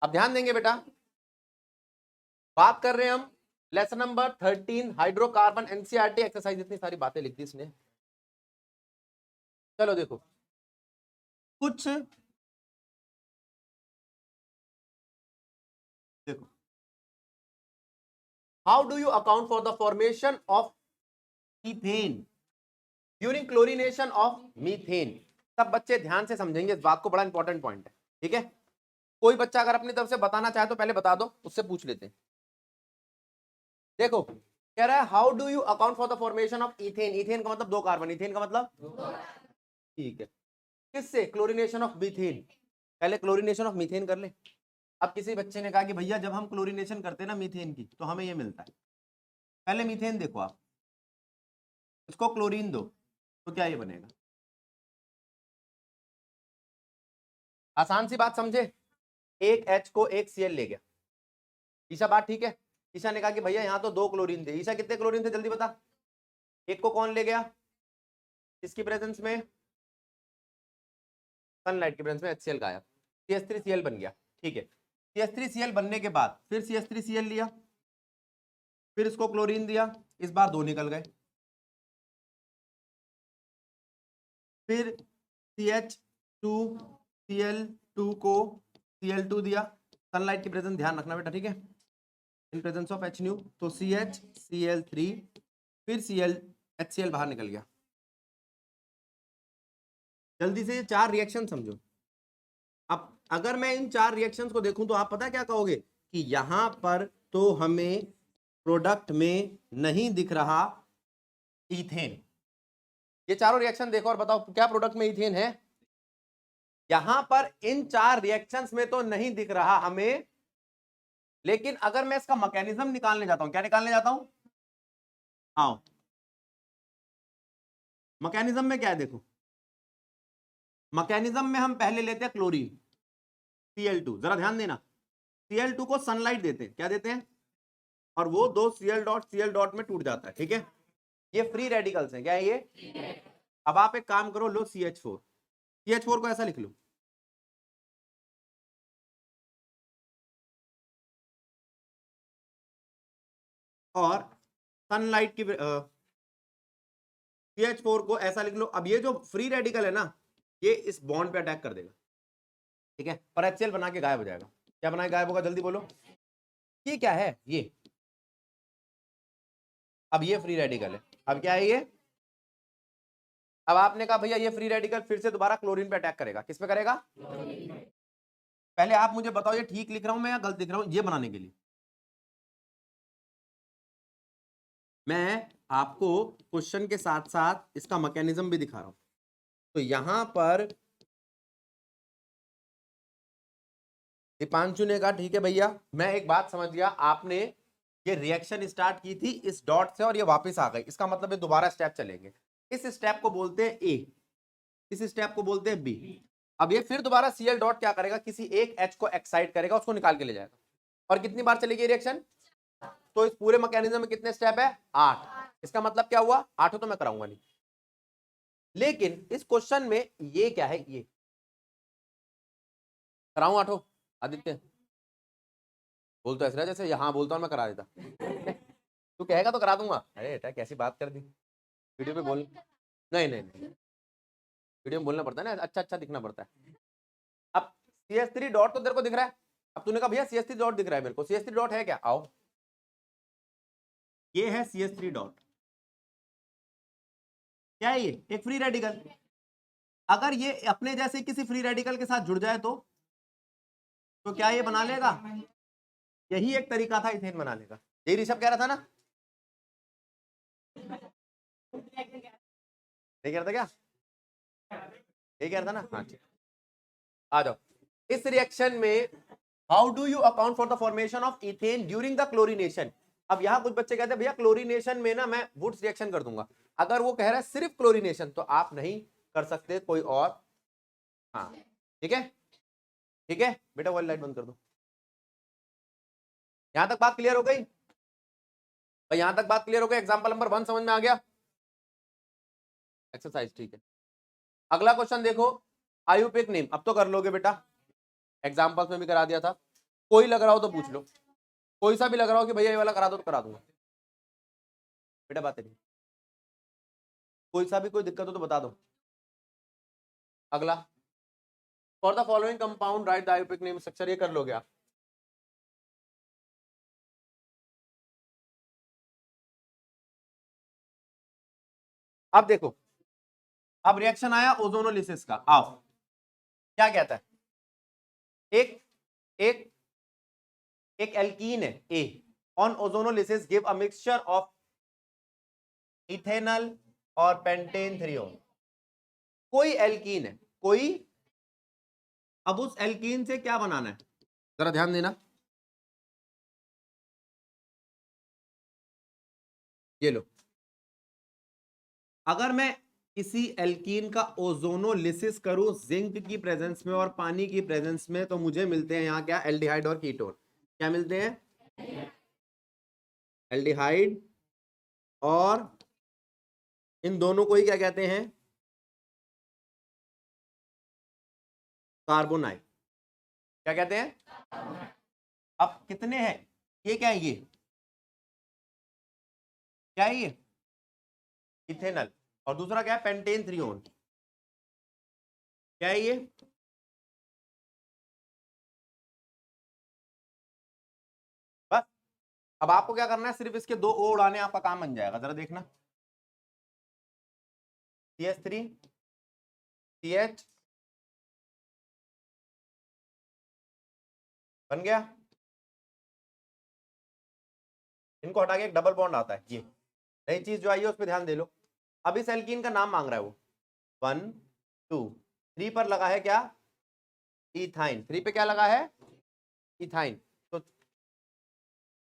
अब ध्यान देंगे बेटा, बात कर रहे हैं हम lesson number 13 hydrocarbon, NCERT exercise, इतनी सारी बातें लिख दी इसने। चलो देखो कुछ, देखो, how do you account for the formation of ethane during chlorination of methane. सब बच्चे ध्यान से समझेंगे इस बात को, बड़ा इंपॉर्टेंट पॉइंट है, ठीक है। कोई बच्चा अगर अपनी तरफ से बताना चाहे तो पहले बता दो, उससे पूछ लेते हैं। देखो कह रहा है how do you account for the formation of ethane, ethane का मतलब 2 कार्बन, इथेन का मतलब, ठीक है, किससे, क्लोरीनेशन ऑफ मीथेन। पहले क्लोरीनेशन ऑफ मीथेन कर ले। अब किसी बच्चे ने कहा कि भैया जब हम क्लोरीनेशन करते हैं ना मीथेन की तो हमें ये मिलता है, पहले मीथेन देखो आप, इसको क्लोरीन दो तो क्या ये बनेगा, आसान सी बात समझे, एक H को एक Cl ले गया। ईशा बात ठीक है, ईशा ने कहा कि भैया यहाँ तो 2 क्लोरीन थे। ईशा कितने क्लोरीन थे जल्दी बता, एक को कौन ले गया, इसकी प्रेजेंस में, सनलाइट की प्रेजेंस में HCl गायब, CH3Cl बन गया, ठीक है। CH3Cl बनने के बाद फिर CH3Cl लिया, फिर इसको क्लोरीन दिया, इस बार 2 निकल गए, फिर CH2Cl2 को Cl2 दिया, सनलाइट की प्रेजेंस ध्यान रखना बेटा, ठीक है, इन प्रेजेंस ऑफ H तो CH Cl3, फिर HCl बाहर निकल गया। जल्दी से ये 4 रिएक्शन समझो। अब अगर मैं इन 4 रिएक्शंस को देखूं तो आप पता क्या कहोगे कि यहां पर तो हमें प्रोडक्ट में नहीं दिख रहा इथेन। ये चारों रिएक्शन देखो और बताओ क्या प्रोडक्ट में इथेन है। यहां पर इन 4 रिएक्शंस में तो नहीं दिख रहा हमें, लेकिन अगर मैं इसका मैकेनिज्म निकालने जाता हूं, क्या निकालने जाता हूं, आओ मैकेनिज्म में क्या है, देखो मैकेनिज्म में हम पहले लेते हैं क्लोरीन Cl2, जरा ध्यान देना, Cl2 को सनलाइट देते हैं, क्या देते हैं, और वो 2 Cl डॉट में टूट जाता है, ठीक है। ये फ्री रेडिकल्स हैं, क्या है ये। अब आप एक काम करो, लो CH4 को ऐसा लिख लो, और सनलाइट की CH4 को ऐसा लिख लो। अब ये जो फ्री रेडिकल है ना, ये इस बॉन्ड पे अटैक कर देगा, ठीक है, और HCl बना के गायब हो जाएगा। क्या बना के गायब होगा, जल्दी बोलो, ये क्या है ये, अब ये फ्री रेडिकल है, अब क्या है ये, अब आपने कहा भैया ये फ्री रेडिकल फिर से दोबारा क्लोरीन पे अटैक करेगा, किस पे करेगा, पहले आप मुझे बताओ ये ठीक लिख रहा हूं मैं या गलत लिख रहा हूं, ये बनाने के लिए मैं आपको क्वेश्चन के साथ साथ इसका मैकेनिज्म भी दिखा रहा हूं। तो यहां पर दीपांशु ने कहा ठीक है भैया मैं एक बात समझ गया, आपने ये रिएक्शन स्टार्ट की थी इस डॉट से और ये वापस आ गई, इसका मतलब ये दोबारा स्टेप चलेंगे, इस स्टेप को बोलते हैं ए, इस स्टेप को बोलते हैं बी। अब ये फिर दोबारा Cl डॉट क्या करेगा, किसी एक H को एक्साइट करेगा, उसको निकाल के ले जाएगा, और कितनी बार चलेगी रिएक्शन, तो इस पूरे मैकेनिज्म में कितने स्टेप है, 8। इसका मतलब क्या हुआ, 8 तो मैं कराऊंगा नहीं, लेकिन इस क्वेश्चन में ये क्या है, ये कराऊं 8, आदित्य बोल तो ऐसा जैसे यहाँ बोलता हूँ मैं करा देता तू कहेगा तो करा दूंगा, अरे बेटा कैसी बात कर दी, वीडियो पे बोल, नहीं नहीं नहीं, वीडियो में बोलना पड़ता है ना, अच्छा अच्छा दिखना पड़ता है। अब CH3 डॉट तो तेरे को दिख रहा है, अब तूने कहा भैया CH3 डॉट दिख रहा है मेरे को, CH3 डॉट है क्या, आओ ये है CH3 डॉट, क्या है ये, एक फ्री रेडिकल। अगर ये अपने जैसे किसी फ्री रेडिकल के साथ जुड़ जाए तो क्या ये बना लेगा, यही एक तरीका था इथेन बनाने का, यही ऋषभ कह रहा था ना, नहीं कह रहा था क्या, यही कह रहा था ना, हाँ ठीक, आ जाओ इस रिएक्शन में, how do you account for the formation of ethane during the chlorination. अब यहां कुछ बच्चे कहते हैं भैया क्लोरीनेशन में ना मैं वुड्स रिएक्शन कर दूंगा, अगर वो कह रहा है सिर्फ क्लोरीनेशन तो आप नहीं कर सकते, कोई और, हाँ ठीक है, ठीक है बेटा, वाली लाइट बंद कर दो। यहां तक बात क्लियर हो गई भाई, यहां तक बात क्लियर हो गई, एग्जाम्पल नंबर 1 समझ में आ गया, एक्सरसाइज ठीक है। अगला क्वेश्चन देखो, आयुपिक नेम, अब तो कर लोगे बेटा, एग्जाम्पल्स में भी करा दिया था। कोई लग रहा हो तो पूछ लो, कोई सा भी लग रहा हो कि भैया ये वाला करा दो तो करा दूंगा बेटा, बात नहीं। कोई सा भी कोई दिक्कत हो तो बता दो। अगला, for the following compound write the IUPAC name structure, ये कर लोगे आप। अब देखो, अब रिएक्शन आया ओजोनोलिसिस का, आओ क्या कहता है। एक एक एक एल्कीन है A, on ozonolysis give a mixture of ethanol और पेंटेन थ्रियोन। कोई एल्कीन है, कोई, अब उस एल्कीन से क्या बनाना है, जरा ध्यान देना। ये लो, अगर मैं किसी एल्कीन का ओजोनोलिसिस करूं जिंक की प्रेजेंस में और पानी की प्रेजेंस में, तो मुझे मिलते हैं यहां क्या, एल्डिहाइड और कीटोन। क्या मिलते हैं, एल्डिहाइड, और इन दोनों को ही क्या कहते हैं, कार्बोनाइल। क्या कहते हैं, अब कितने हैं, ये क्या है, ये क्या है, ये इथेनॉल, और दूसरा क्या है, पेंटेन थ्रियोन। क्या है ये, बस। अब आपको क्या करना है, सिर्फ इसके दो ओ उड़ाने, आपका काम बन जाएगा। जरा देखना, CH3 CH बन गया। इनको हटा के एक डबल बॉन्ड आता है, ये नई चीज जो आई है उस पर ध्यान दे लो। अब इस एल्कीन का नाम मांग रहा है वो, 1 2 3 पर लगा है क्या, इथाइन। 3 पे क्या लगा है, इथाइन। तो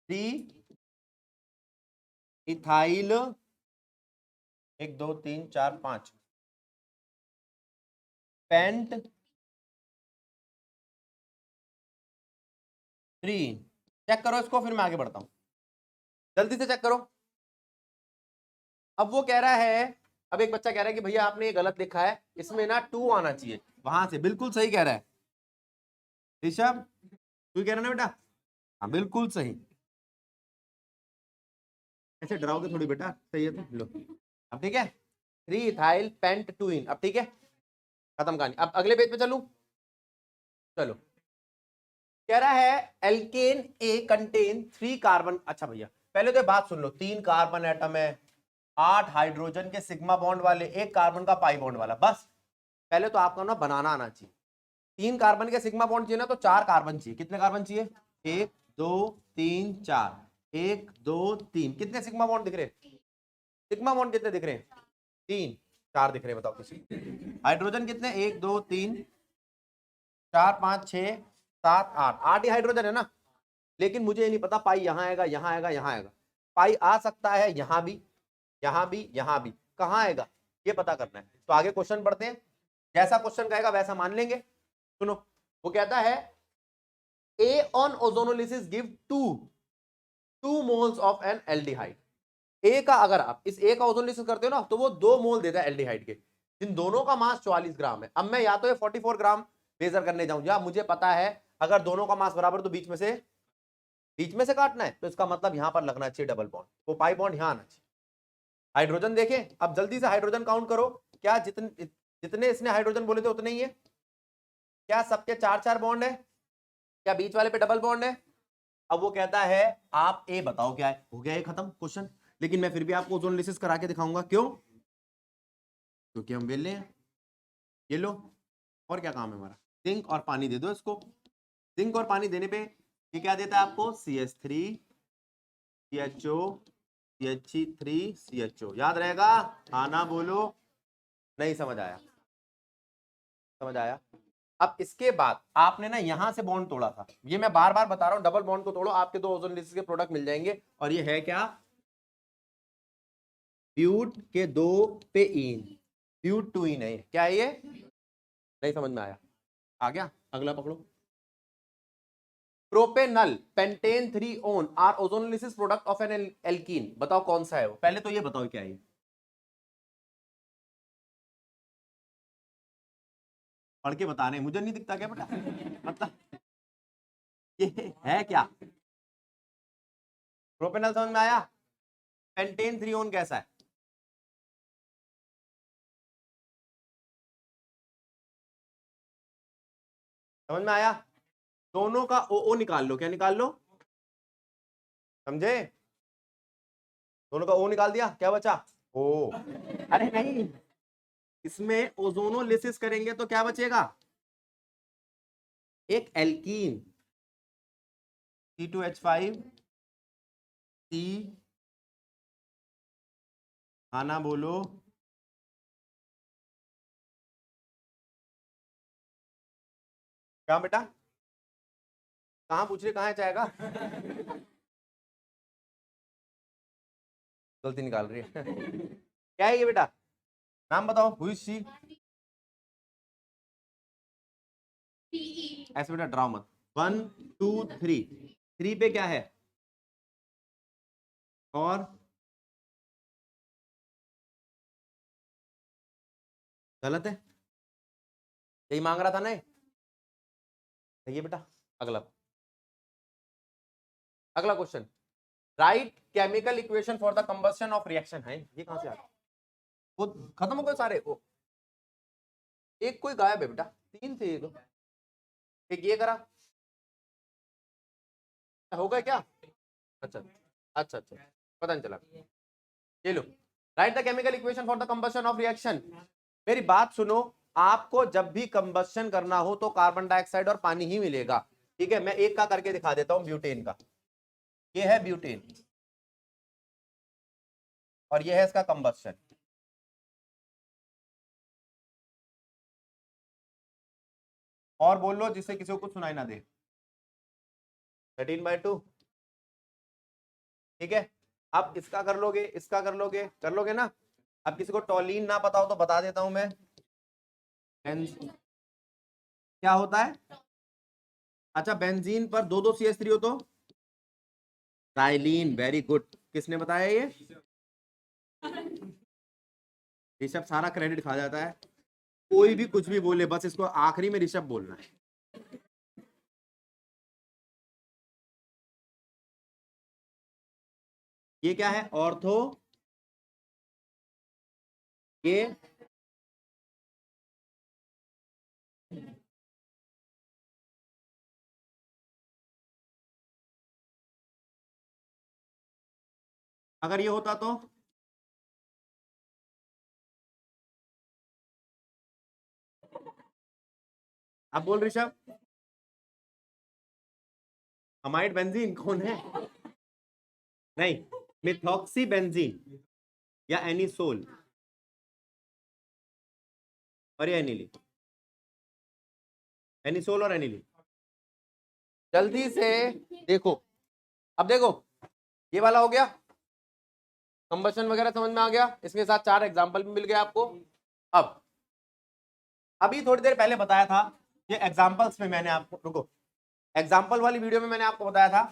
3 इथाइल, 1 2 3 4 5 पेंट 3। चेक करो इसको, फिर मैं आगे बढ़ता हूं, जल्दी से चेक करो। अब वो कह रहा है, अब एक बच्चा कह रहा है कि भैया आपने ये गलत लिखा है, इसमें ना 2 आना चाहिए। वहां से बिल्कुल सही कह रहा है ऋषभ, तू कह रहा है ना बेटा, हाँ बिल्कुल सही। ऐसे डराओगे थोड़ी बेटा, सही है तो लो। अब ठीक है, 3 इथाइल पेंट 2 इन। अब ठीक है, खत्म कहानी। अब अगले पेज पे चलूं, चलो। कह रहा है एल्केन ए कंटेन 3 कार्बन। अच्छा भैया पहले तो बात सुन लो, 3 कार्बन एटम है, 8 हाइड्रोजन के सिग्मा बॉन्ड वाले, 1 कार्बन का पाई बॉन्ड वाला, बस। पहले तो आपका ना बनाना आना चाहिए। 3 कार्बन के सिग्मा बॉन्ड चाहिए ना, तो 4 कार्बन चाहिए। कितने कार्बन चाहिए, 1 2 3 4, 1 2 3। कितने सिग्मा बॉन्ड दिख रहे, सिग्मा बॉन्ड कितने दिख रहे हैं, 3 4 दिख रहे हैं, बताओ किसी। हाइड्रोजन कितने, 1 2 3 4 5 6 7 8, 8 ही हाइड्रोजन है ना। लेकिन मुझे ये नहीं पता पाई यहां आएगा, यहां आएगा, यहां आएगा। पाई आ सकता है यहां भी, यहां भी, यहां भी, कहां आएगा ये पता करना है। तो आगे क्वेश्चन पढ़ते हैं, जैसा क्वेश्चन कहेगा वैसा मान लेंगे। सुनो, वो कहता है A on ozonolysis give 2 moles of an aldehyde. A का, अगर आप इस ए का ओजोनोलिसिस करते हो ना, तो वो 2 मोल देता है एल्डिहाइड के। इन दोनों का मास 44 ग्राम है। अब मैं या तो ये 44 ग्राम मेजर करने जाऊं, या मुझे पता है अगर दोनों का मास बराबर तो बीच में से काटना है, तो इसका मतलब यहां पर लगना चाहिए डबल बॉन्ड, वो पाई बॉन्ड यहां आना चाहिए। हाइड्रोजन देखें, अब जल्दी से हाइड्रोजन काउंट करो, क्या जितने जितने इसने हाइड्रोजन बोले थे उतने ही है, क्या सबके 4 4 बॉन्ड है, क्या बीच वाले पे डबल बॉन्ड है। अब वो कहता है आप ए बताओ क्या है, हो गया ये खत्म क्वेश्चन। लेकिन मैं फिर भी आपको ओजोनोलिसिस करा के दिखाऊंगा, क्यों, क्योंकि हम वेले हैं। ये लो, और क्या काम है हमारा, जिंक और पानी दे दो इसको। जिंक और पानी देने पे ये क्या देता है आपको, CH3 CHO CH3 CHO। याद रहेगा, आना बोलो, नहीं समझ आया, समझ आया। अब इसके बाद आपने ना यहां से बॉन्ड तोड़ा था, ये मैं बार बार बता रहा हूं, डबल बॉन्ड को तोड़ो, आपके 2 ओजोनोलिसिस के प्रोडक्ट मिल जाएंगे। और ये है क्या, ब्यूट के 2 पे इन, ब्यूट 2 इन है। क्या है ये, नहीं समझ में आया, आ गया। अगला पकड़ो, propanal pentan 3 one are ozonolysis product of an alkene. बताओ कौन सा है वो, पहले तो ये बताओ क्या है, पढ़ के बताने, मुझे नहीं दिखता क्या बेटा, मतलब ये है क्या? प्रोपेनॉल समझ में आया? पेंटेन 3 ओन कैसा है? समझ में आया? दोनों का ओ निकाल लो। क्या निकाल लो? समझे? दोनों का ओ निकाल दिया, क्या बचा? ओ। अरे नहीं, इसमें ओजोनोलिसिस करेंगे तो क्या बचेगा? एक एल्कीन C2H5 C, खाना बोलो। क्या बेटा? कहाँ पूछ रहे, कहाँ है चाहेगा? गलती निकाल रही है। क्या है ये बेटा? नाम बताओ। हुई सी? ऐसे बेटा ड्राओ मत। 1 2 3, 3 पे क्या है? और गलत है, यही मांग रहा था ना ये बेटा। अगला अगला question, right chemical equation for the combustion of reaction. है ये कहां से आ गया? वो खत्म हो गए सारे। वो एक कोई गायब है बेटा, 3 थे ये तो। एक ये करा, हो गया क्या? अच्छा अच्छा अच्छा, पता नहीं चला। ये लो, write the chemical equation for the combustion of reaction. मेरी बात सुनो, आपको जब भी कंबस्शन करना हो तो कार्बन डाइऑक्साइड और पानी ही मिलेगा। ठीक है, मैं एक का करके दिखा देता हूं। ब्यूटेन का, ये है ब्यूटेन और ये है इसका कंबस्शन। और बोल लो जिससे किसी को कुछ सुनाई ना दे। 13/2। ठीक है, अब इसका कर लोगे, इसका कर लोगे ना। अब किसी को टॉलीन ना पता हो तो बता देता हूं मैं। क्या होता है? अच्छा, बेंजीन पर 2 CH3 हो तो साइलीन। Very good. किसने बताया ये सब सारा क्रेडिट खा जाता है। कोई भी कुछ भी बोले, बस इसको आखिरी में ऋषभ बोलना है। ये क्या है? ऑर्थो, ये अगर ये होता तो अब बोल ऋषभ। अमाइड बेंजीन कौन है? नहीं, मिथॉक्सी बेंजीन या एनिसोल और ये एनिलीन। एनिसोल और एनिलीन। जल्दी से देखो। अब देखो, ये वाला हो गया, कंबशन वगैरह समझ में आ गया। इसके साथ 4 एग्जाम्पल भी मिल गए आपको। अब अभी थोड़ी देर पहले बताया था, ये एग्जाम्पल्स में मैंने आपको, रुको, एग्जाम्पल वाली वीडियो में मैंने आपको बताया था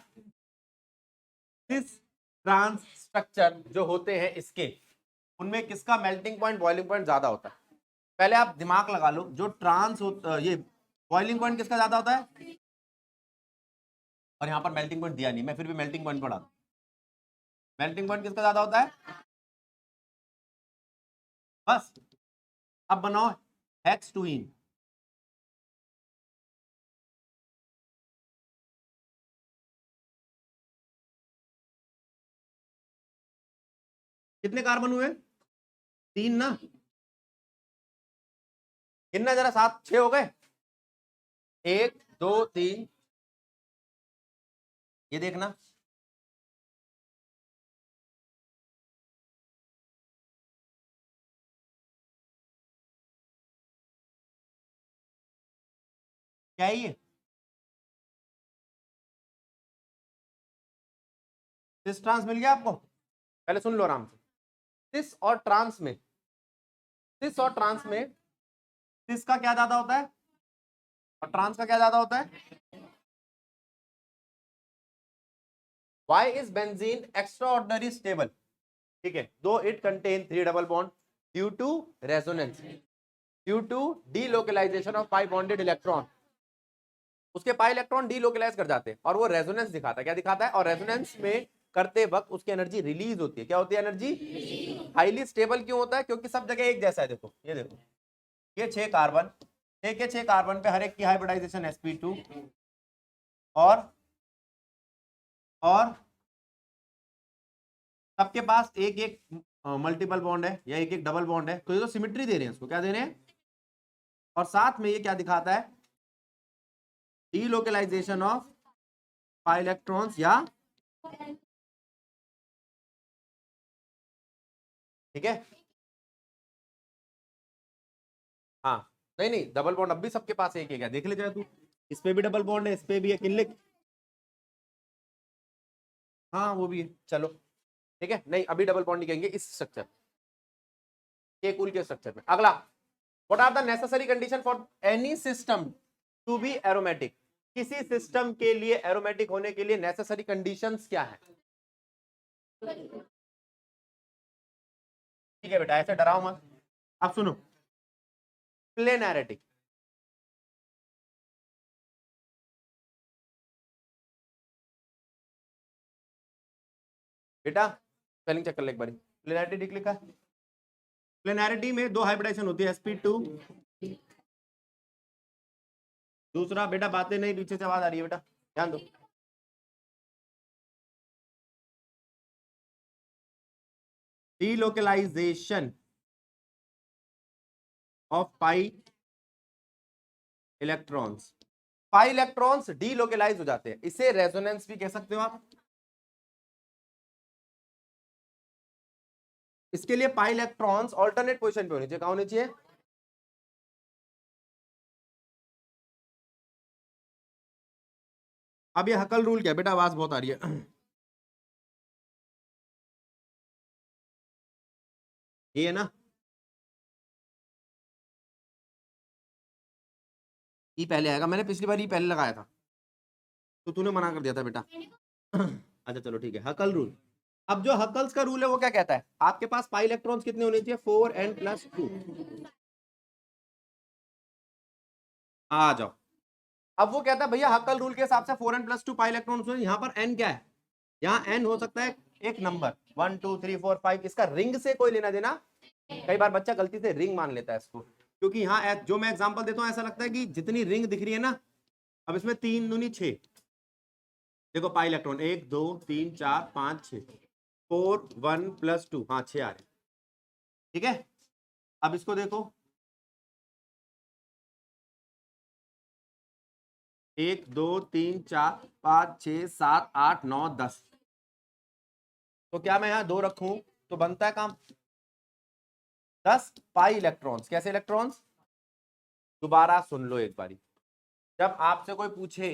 इस ट्रांस स्ट्रक्चर जो होते हैं इसके, उनमें किसका मेल्टिंग पॉइंट बॉइलिंग पॉइंट ज्यादा होता है। पहले आप दिमाग लगा लो, जो ट्रांस ये बॉइलिंग पॉइंट किसका ज्यादा होता है? और यहां पर मेल्टिंग पॉइंट दिया नहीं, मैं फिर भी मेल्टिंग पॉइंट पढ़ा दूं। मेल्टिंग पॉइंट किसका ज्यादा होता है? बस अब बनाओ हेक्स टूइन। कितने कार्बन हुए? 3 ना। गिनना जरा, 7 6 हो गए। 1 2 3, ये देखना। क्या है ये? सिस ट्रांस मिल गया आपको? पहले सुन लो आराम से। सिस और ट्रांस में, सिस और ट्रांस में सिस का क्या ज्यादा होता है और ट्रांस का क्या ज्यादा होता है? Why is benzene extraordinary stable? ठीक है, though it contain 3 double bond due to resonance, due to delocalization of 5 bonded electron, उसके पाई इलेक्ट्रॉन डीलोकलाइज कर जाते हैं और वो रेजोनेंस दिखाता है। क्या दिखाता है? और रेजोनेंस में करते वक्त उसकी एनर्जी रिलीज होती है। क्या होती है? एनर्जी। हाईली स्टेबल क्यों होता है? क्योंकि सब जगह एक जैसा है। देखो ये देखो, ये 6 कार्बन, 6 के 6 कार्बन पे हर एक की हाइब्रिडाइजेशन sp2 और सबके पास एक एक मल्टीपल बॉन्ड है या एक एक डबल बॉन्ड है। तो ये तो सिमिट्री दे रहे हैं, इसको क्या दे रहे हैं? और साथ में ये क्या दिखाता है? डीलोकलाइजेशन ऑफ पाई इलेक्ट्रॉन्स या, ठीक है। हाँ, नहीं नहीं, डबल बॉन्ड अब भी सबके पास एक है। देख ले जाए तू, इस पे भी डबल बॉन्ड है, इस पे भी है, किनलिक। हाँ वो भी है, चलो ठीक है। नहीं अभी डबल बॉन्ड नहीं कहेंगे इस स्ट्रक्चर के, कूल के स्ट्रक्चर में। अगला, what are the necessary condition for any system to be aromatic? किसी सिस्टम के लिए एरोमेटिक होने के लिए नेसेसरी कंडीशंस क्या है? ठीक है बेटा, ऐसे डराओ मत। अब सुनो, प्लेनैरिटी। बेटा स्पेलिंग चेक कर ले एक बार। प्लेनैरिटी ठीक लिखा है? प्लेनैरिटी में दो हाइब्रिडाइजेशन होती है, sp2। दूसरा बेटा, बातें नहीं, पीछे से आवाज आ रही है बेटा, ध्यान दो। Delocalization of pi electrons. Pi electrons delocalize हो जाते हैं, इसे रेजोनेंस भी कह सकते हो आप। इसके लिए पाई इलेक्ट्रॉन्स ऑल्टरनेट पोजीशन पे होने चाहिए। कहां होने चाहिए? अब ये हकल रूल क्या है बेटा? आवाज बहुत आ रही है। ये है ना, ई पहले आएगा। मैंने पिछली बार ई पहले लगाया था तो तूने मना कर दिया था बेटा। अच्छा चलो ठीक है, हकल रूल। अब जो हकल्स का रूल है वो क्या कहता है? आपके पास पाई इलेक्ट्रॉन्स कितने होने चाहिए? 4n+2। आ जाओ। अब वो कहता है भैया हकल रूल के हिसाब से 4n+2 पाई इलेक्ट्रॉन्स। यहाँ पर n क्या है? यहाँ n हो सकता है एक नंबर 1 2 3 4 5। इसका रिंग से कोई लेना देना। कई बार बच्चा गलती से रिंग मान लेता है इसको, क्योंकि यहाँ जो मैं एग्जांपल देता हूँ ऐसा लगता है कि जितनी रिंग दिख रही है ना, अब इसमें 3 दूनी 6। देखो पाई इलेक्ट्रॉन 1 2 3 4 5 6, 4 1+2, हाँ 6 आ रहे। ठीक है, अब इसको देखो, 1 2 3 4 5 6 7 8 9 10। तो क्या मैं यहाँ 2 रखूं तो बनता है काम 10 पाई इलेक्ट्रॉन्स। कैसे इलेक्ट्रॉन्स? दोबारा सुन लो एक बारी। जब आपसे कोई पूछे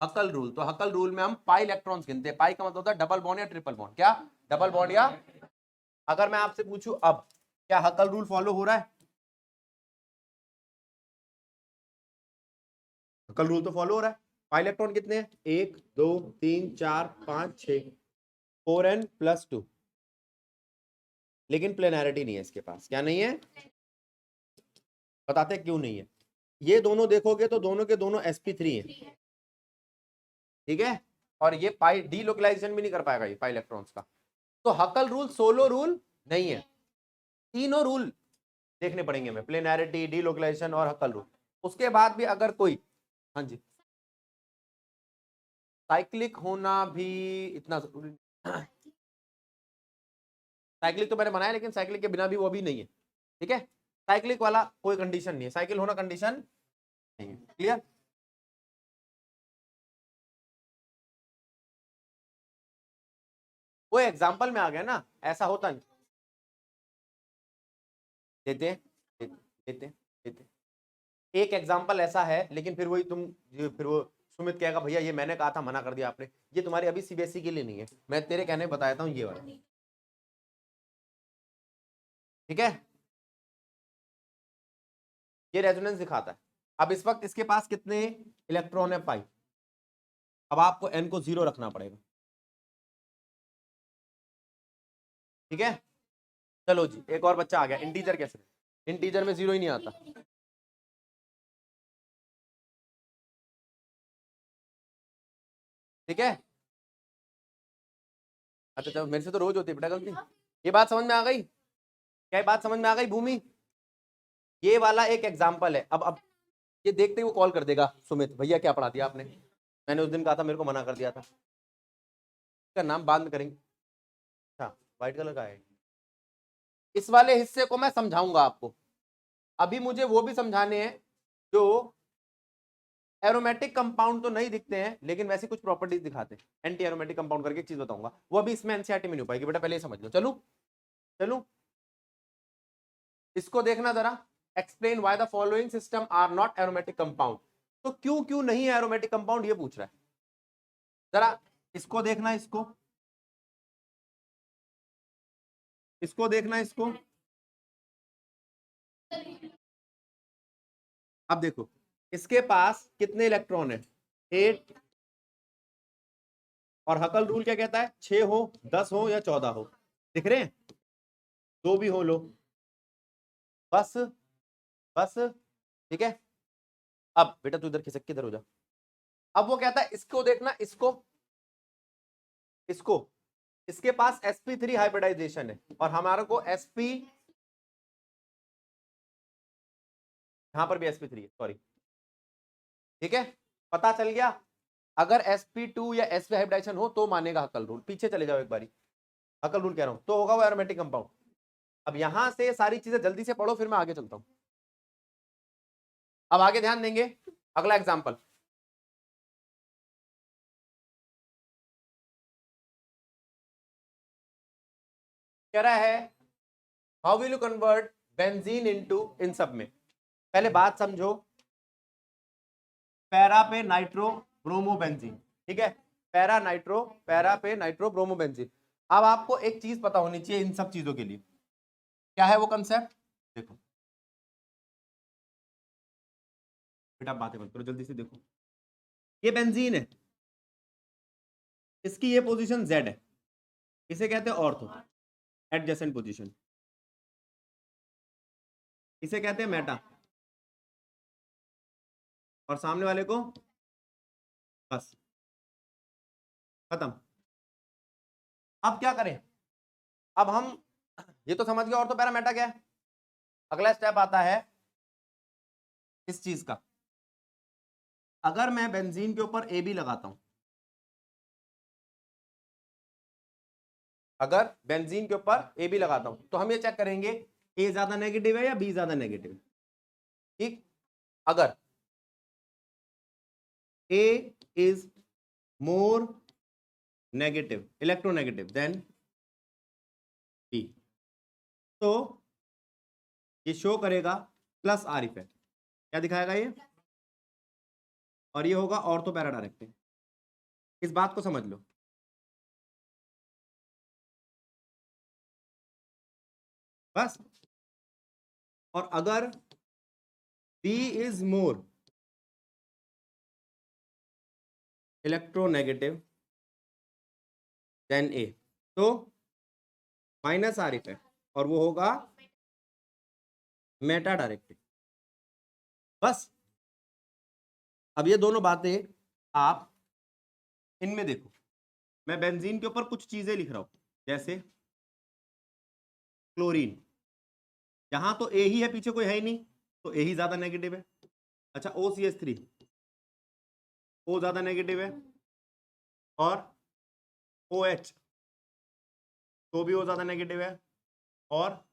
हकल रूल, तो हकल रूल में हम पाई इलेक्ट्रॉन्स गिनते हैं। पाई का मतलब होता है डबल बॉन्ड या ट्रिपल बॉन्ड। क्या? डबल बॉन्ड या। अगर मैं आपसे पूछूं अब, क्या हकल रूल फॉलो हो रहा है? हकल रूल तो फॉलो हो रहा है। पाई इलेक्ट्रॉन कितने हैं? 1 2 3 4 5 6, 4n+2। लेकिन प्लेनैरिटी नहीं है इसके पास। क्या नहीं है? बताते क्यों नहीं है। ये दोनों देखोगे तो दोनों के दोनों sp3 हैं। ठीक है, और ये पाई डीलोकलाइजेशन भी नहीं कर पाएगा ये पाई इलेक्ट्रॉन्स का। तो हकल रूल सोलो रूल नहीं है, तीनों रूल देखने पड़ेंगे हमें, प्लेनैरिटी, डीलोकलाइजेशन और हकल रूल। उसके बाद भी अगर कोई, हाँ जी, साइक्लिक होना भी इतना जरूरी नहीं। साइक्लिक तो मैंने बनाया, लेकिन साइक्लिक के बिना भी वो भी नहीं है। ठीक है, साइक्लिक वाला कोई कंडीशन नहीं है, साइकिल होना कंडीशन नहीं है। क्लियर? वो एग्जाम्पल में आ गया ना, ऐसा होता नहीं। देते देते देते देते। एक एग्जाम्पल ऐसा है, लेकिन फिर वही तुम, फिर वो सुमित कहेगा भैया ये मैंने कहा था, मना कर दिया आपने। ये तुम्हारे अभी सीबीएसई के लिए नहीं है, मैं तेरे कहने बताता हूँ ये वाला। ठीक है, ये रेजोनेंस दिखाता है। अब इस वक्त इसके पास कितने इलेक्ट्रॉन है? पाई। अब आपको n को 0 रखना पड़ेगा। ठीक है, चलो जी, एक और बच्चा आ गया। इंटीजर कैसे? इंटीजर में 0 ही नहीं आता। ठीक है। अच्छा चलो, मेरे से तो रोज होती है बेटा गलती। ये बात समझ में आ गई? क्या ये बात समझ में आ गई भूमि? ये वाला एक एग्जाम्पल है। अब ये देखते ही वो कॉल कर देगा, सुमित भैया क्या पढ़ा दिया आपने, मैंने उस दिन कहा था, मेरे को मना कर दिया था। इसका नाम बाद में करेंगे। अच्छा व्हाइट कलर का है। इस वाले हिस्से को मैं समझाऊंगा आपको। अभी मुझे वो भी समझाने हैं जो एरोमेटिक कंपाउंड तो नहीं दिखते हैं लेकिन वैसी कुछ प्रॉपर्टीज दिखाते हैं। एंटी एरोमेटिक कंपाउंड करके एक चीज बताऊंगा, वो अभी इसमें एनसीईआरटी में नहीं हो पाएगी बेटा, पहले ही समझ लो। चलो चलो इसको देखना जरा। Explain why the following system are not aromatic compound. तो क्यों क्यों नहीं है एरोमेटिक कंपाउंड ये पूछ रहा है। जरा इसको देखना, इसको देखना, इसको। अब देखो इसके पास कितने इलेक्ट्रॉन है, 8। और हकल रूल क्या कहता है, 6 हो, 10 हो या 14 हो। दिख रहे हैं, 2 भी हो लो, बस बस। ठीक है। अब बेटा तू इधर खिसक के इधर हो जा। अब वो कहता है इसको देखना, इसको इसके पास sp3 हाइब्रिडाइजेशन है और हमारे को sp, यहां पर भी sp3 है, सॉरी। ठीक है, पता चल गया। अगर sp2 या sp हाइब्रिडाइजेशन हो तो मानेगा हकल रूल। पीछे चले जाओ एक बारी, हकल रूल कह रहा हूं, तो होगा वो एरोमेटिक कंपाउंड। अब यहां से सारी चीजें जल्दी से पढ़ो, फिर मैं आगे चलता हूं। अब आगे ध्यान देंगे, अगला एग्जाम्पल कह रहा है how will you convert benzene into, इन सब में पहले बात समझो, पैरा पे नाइट्रो ब्रोमो बेंजीन। ठीक है, पैरा पे नाइट्रो ब्रोमो बेंजीन। अब आपको एक चीज पता होनी चाहिए इन सब चीजों के लिए, क्या है वो कंसेप्ट। देखो बेटा बातें मत करो, जल्दी से देखो। ये बेंजीन है, इसकी ये पोजीशन Z है, इसे कहते हैं ऑर्थो, एडजेसेंट पोजीशन। इसे कहते हैं मेटा, और सामने वाले को बस, खत्म। अब क्या करें, अब हम ये तो समझ गए ऑर्थो पैरा मेटा क्या है। अगला स्टेप आता है इस चीज का। अगर मैं बेंजीन के ऊपर AB लगाता हूं, अगर बेंजीन के ऊपर AB लगाता हूं तो हम ये चेक करेंगे A ज्यादा नेगेटिव है या B ज्यादा नेगेटिव है। ठीक, अगर A is more negative, electronegative than B, तो ये शो करेगा प्लस R इफेक्ट। क्या दिखाएगा ये, और ये होगा ऑर्थो पैरा डायरेक्टिव। इस बात को समझ लो। बस, और अगर B is more electronegative than A, तो माइनस R इफेक्ट, और वो होगा मेटा डायरेक्टिव। बस, अब ये दोनों बातें आप इनमें देखो। मैं बेंजीन के ऊपर कुछ चीजें लिख रहा हूं, जैसे क्लोरीन, यहां तो A ही है, पीछे कोई है ही नहीं, तो A ही ज्यादा नेगेटिव है। अच्छा OCH3, O ज्यादा नेगेटिव है, और OH, तो भी O ज्यादा नेगेटिव है, और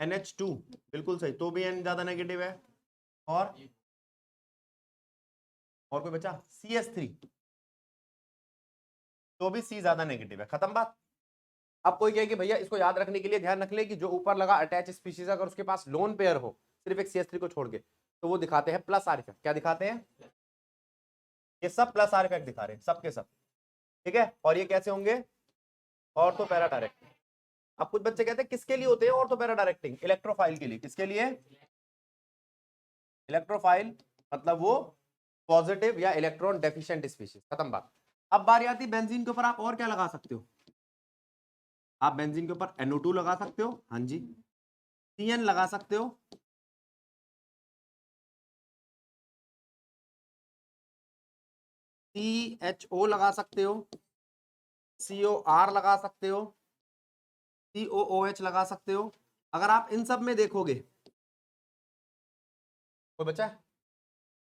NH2 बिल्कुल सही, तो भी N ज्यादा नेगेटिव है, और कोई बचा CH3, तो भी C ज्यादा नेगेटिव है। खत्म बात। अब कोई कहे कि भैया इसको याद रखने के लिए ध्यान रख ले कि जो ऊपर लगा अटैच स्पीशीज, अगर उसके पास लोन पेयर हो सिर्फ एक CH3 को छोड़ के, तो वो दिखाते हैं प्लस R इफेक्ट। क्या दिखाते हैं, ये सब प्लस R इफेक्ट दिखा रहे हैं, सबके सब। ठीक है, और ये कैसे होंगे, ऑर्थो पैरा डायरेक्टिंग। अब कुछ बच्चे कहते हैं किसके लिए होते हैं ऑर्थो पैरा डायरेक्टिंग, इलेक्ट्रोफाइल के लिए। किसके लिए, इलेक्ट्रोफाइल, मतलब वो पॉजिटिव या इलेक्ट्रॉन डेफिशिएंट स्पीशीज। खत्म बात। अब बारी आती है बेंजीन के ऊपर आप और क्या लगा सकते हो। आप बेंजीन के ऊपर NO2 लगा सकते हो, हाँ जी, CN लगा सकते हो, CHO लगा सकते हो, COR लगा सकते हो, COOH लगा सकते हो। अगर आप इन सब में देखोगे, कोई बच्चा है?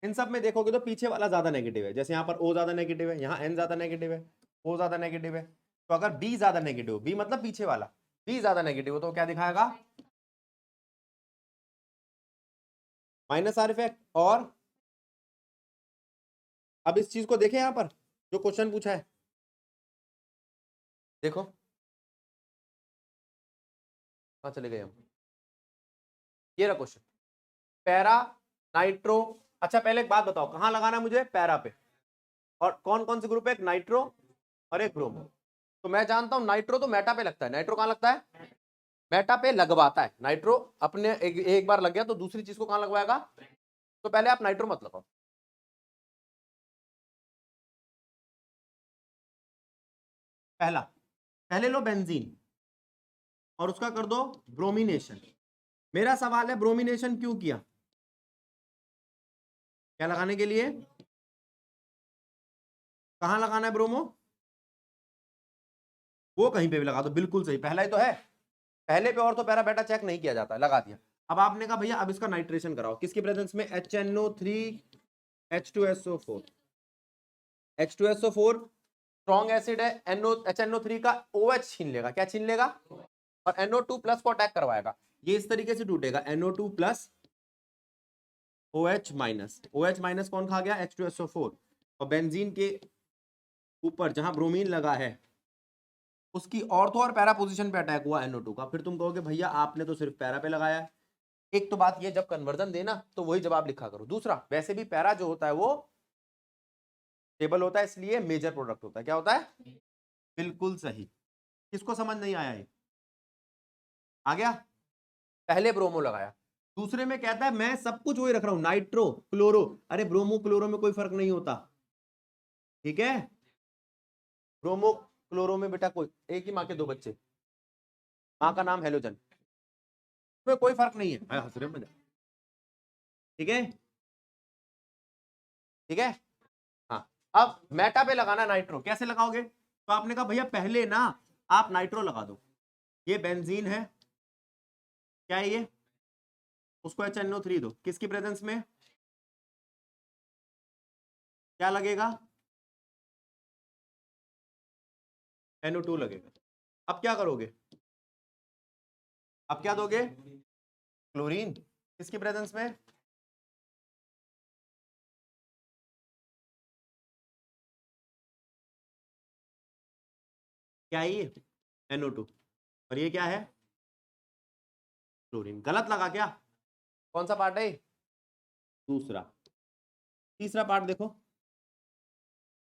इन सब में देखोगे तो पीछे वाला ज्यादा नेगेटिव है। जैसे यहाँ पर O ज्यादा नेगेटिव है, यहाँ N ज्यादा नेगेटिव है, O ज्यादा नेगेटिव है। तो अगर B ज्यादा नेगेटिव, B मतलब पीछे वाला, B ज्यादा नेगेटिव हो तो क्या दिखाएगा? Minus are effect. और अब इस चीज को देखें, यहां पर जो क्वेश्चन पूछा है, देखो कहां चले गए हम। ये रहा क्वेश्चन, पैरा, नाइट्रो। अच्छा पहले एक बात बताओ, कहां लगाना है मुझे? पैरा पे। और कौन कौन से ग्रुप है? एक नाइट्रो और एक ब्रोमो। तो मैं जानता हूं नाइट्रो तो मेटा पे लगता है। नाइट्रो कहां लगता है? मेटा पे लगवाता है। नाइट्रो अपने एक बार लग गया तो दूसरी चीज को कहां लगवाएगा? तो पहले आप नाइट्रो मत लगाओ। पहला, पहले लो बेंजीन और उसका कर दो ब्रोमिनेशन। मेरा सवाल है ब्रोमिनेशन क्यों किया? क्या लगाने के लिए? कहां लगाना है ब्रोमो? वो कहीं पे भी लगा दो, बिल्कुल सही, पहला ही तो है। पहले पे और तो पैरा बेटा चेक नहीं किया जाता, लगा दिया। अब आपने कहा भैया अब इसका नाइट्रेशन कराओ, किसकी प्रेजेंस में? HNO3 H2SO4। H2SO4 strong acid है, HNO3 का OH छीन लेगा। क्या छीन लेगा? और NO2 प्लस को अटैक करवाएगा। ये इस तरीके से टूटेगा, NO2 plus OH minus. OH minus कौन खा गया? H2SO4। और बेंजीन के ऊपर जहां ब्रोमीन लगा है उसकी ऑर्थो और पैरा पोजीशन पे अटैक हुआ NO2 का। फिर तुम कहोगे भैया आपने तो सिर्फ पैरा पे लगाया है। एक तो बात ये, जब कन्वर्जन देना तो वही जवाब लिखा करो। दूसरा, वैसे भी पैरा जो होता है वो स्टेबल होता है, इसलिए मेजर प्रोडक्ट होता है। क्या होता है? बिल्कुल सही। किसको समझ नहीं आया? ये आ गया? पहले ब्रोमो लगाया, दूसरे में कहता है मैं सब कुछ वही रख रहा हूं, नाइट्रो क्लोरो। अरे ब्रोमो क्लोरो में कोई फर्क नहीं होता, ठीक है? ब्रोमो क्लोरो में बेटा कोई, एक ही माँ के दो बच्चे, माँ का नाम हेलोजन, में कोई फर्क नहीं है। हंस रहे मजा, ठीक है? ठीक है, हाँ। अब मेटा पे लगाना नाइट्रो, कैसे लगाओगे? तो आपने कहा भैया पहले ना आप नाइट्रो लगा दो। ये बेंजीन है, क्या है ये? उसको HNO3 दो, किसकी प्रेजेंस में? क्या लगेगा? NO2 लगेगा। अब क्या करोगे? अब क्या दोगे? क्लोरीन, किसकी प्रेजेंस में? क्या है ये? NO2। और ये क्या है? क्लोरीन। गलत लगा क्या? कौन सा पार्ट है? दूसरा। तीसरा पार्ट देखो,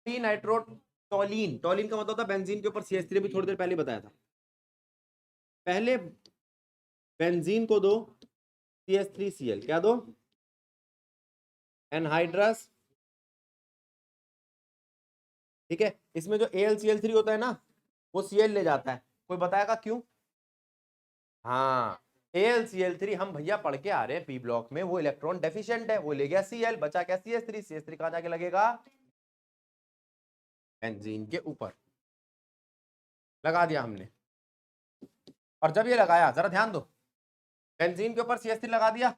टी नाइट्रोटोलीन। टोलीन का मतलब होता है बेंजीन के ऊपर CH3, भी थोड़ी देर पहले बताया था। पहले बेंजीन को दो CH3Cl, क्या दो? एनहाइड्रस, ठीक है? इसमें जो AlCl3 होता है ना, वो Cl ले जाता है। कोई बताएगा क्यों? हाँ, AlCl3 हम भैया पढ़ के आ रहे हैं पी ब्लॉक में, वो इलेक्ट्रॉन डेफिशिएंट है, वो ले गया Cl, बचा क्या? CH3। CH3 कहां जाके लगेगा? बेंजीन के ऊपर। लगा दिया हमने। और जब ये लगाया, जरा ध्यान दो, बेंजीन के ऊपर CH3 लगा दिया।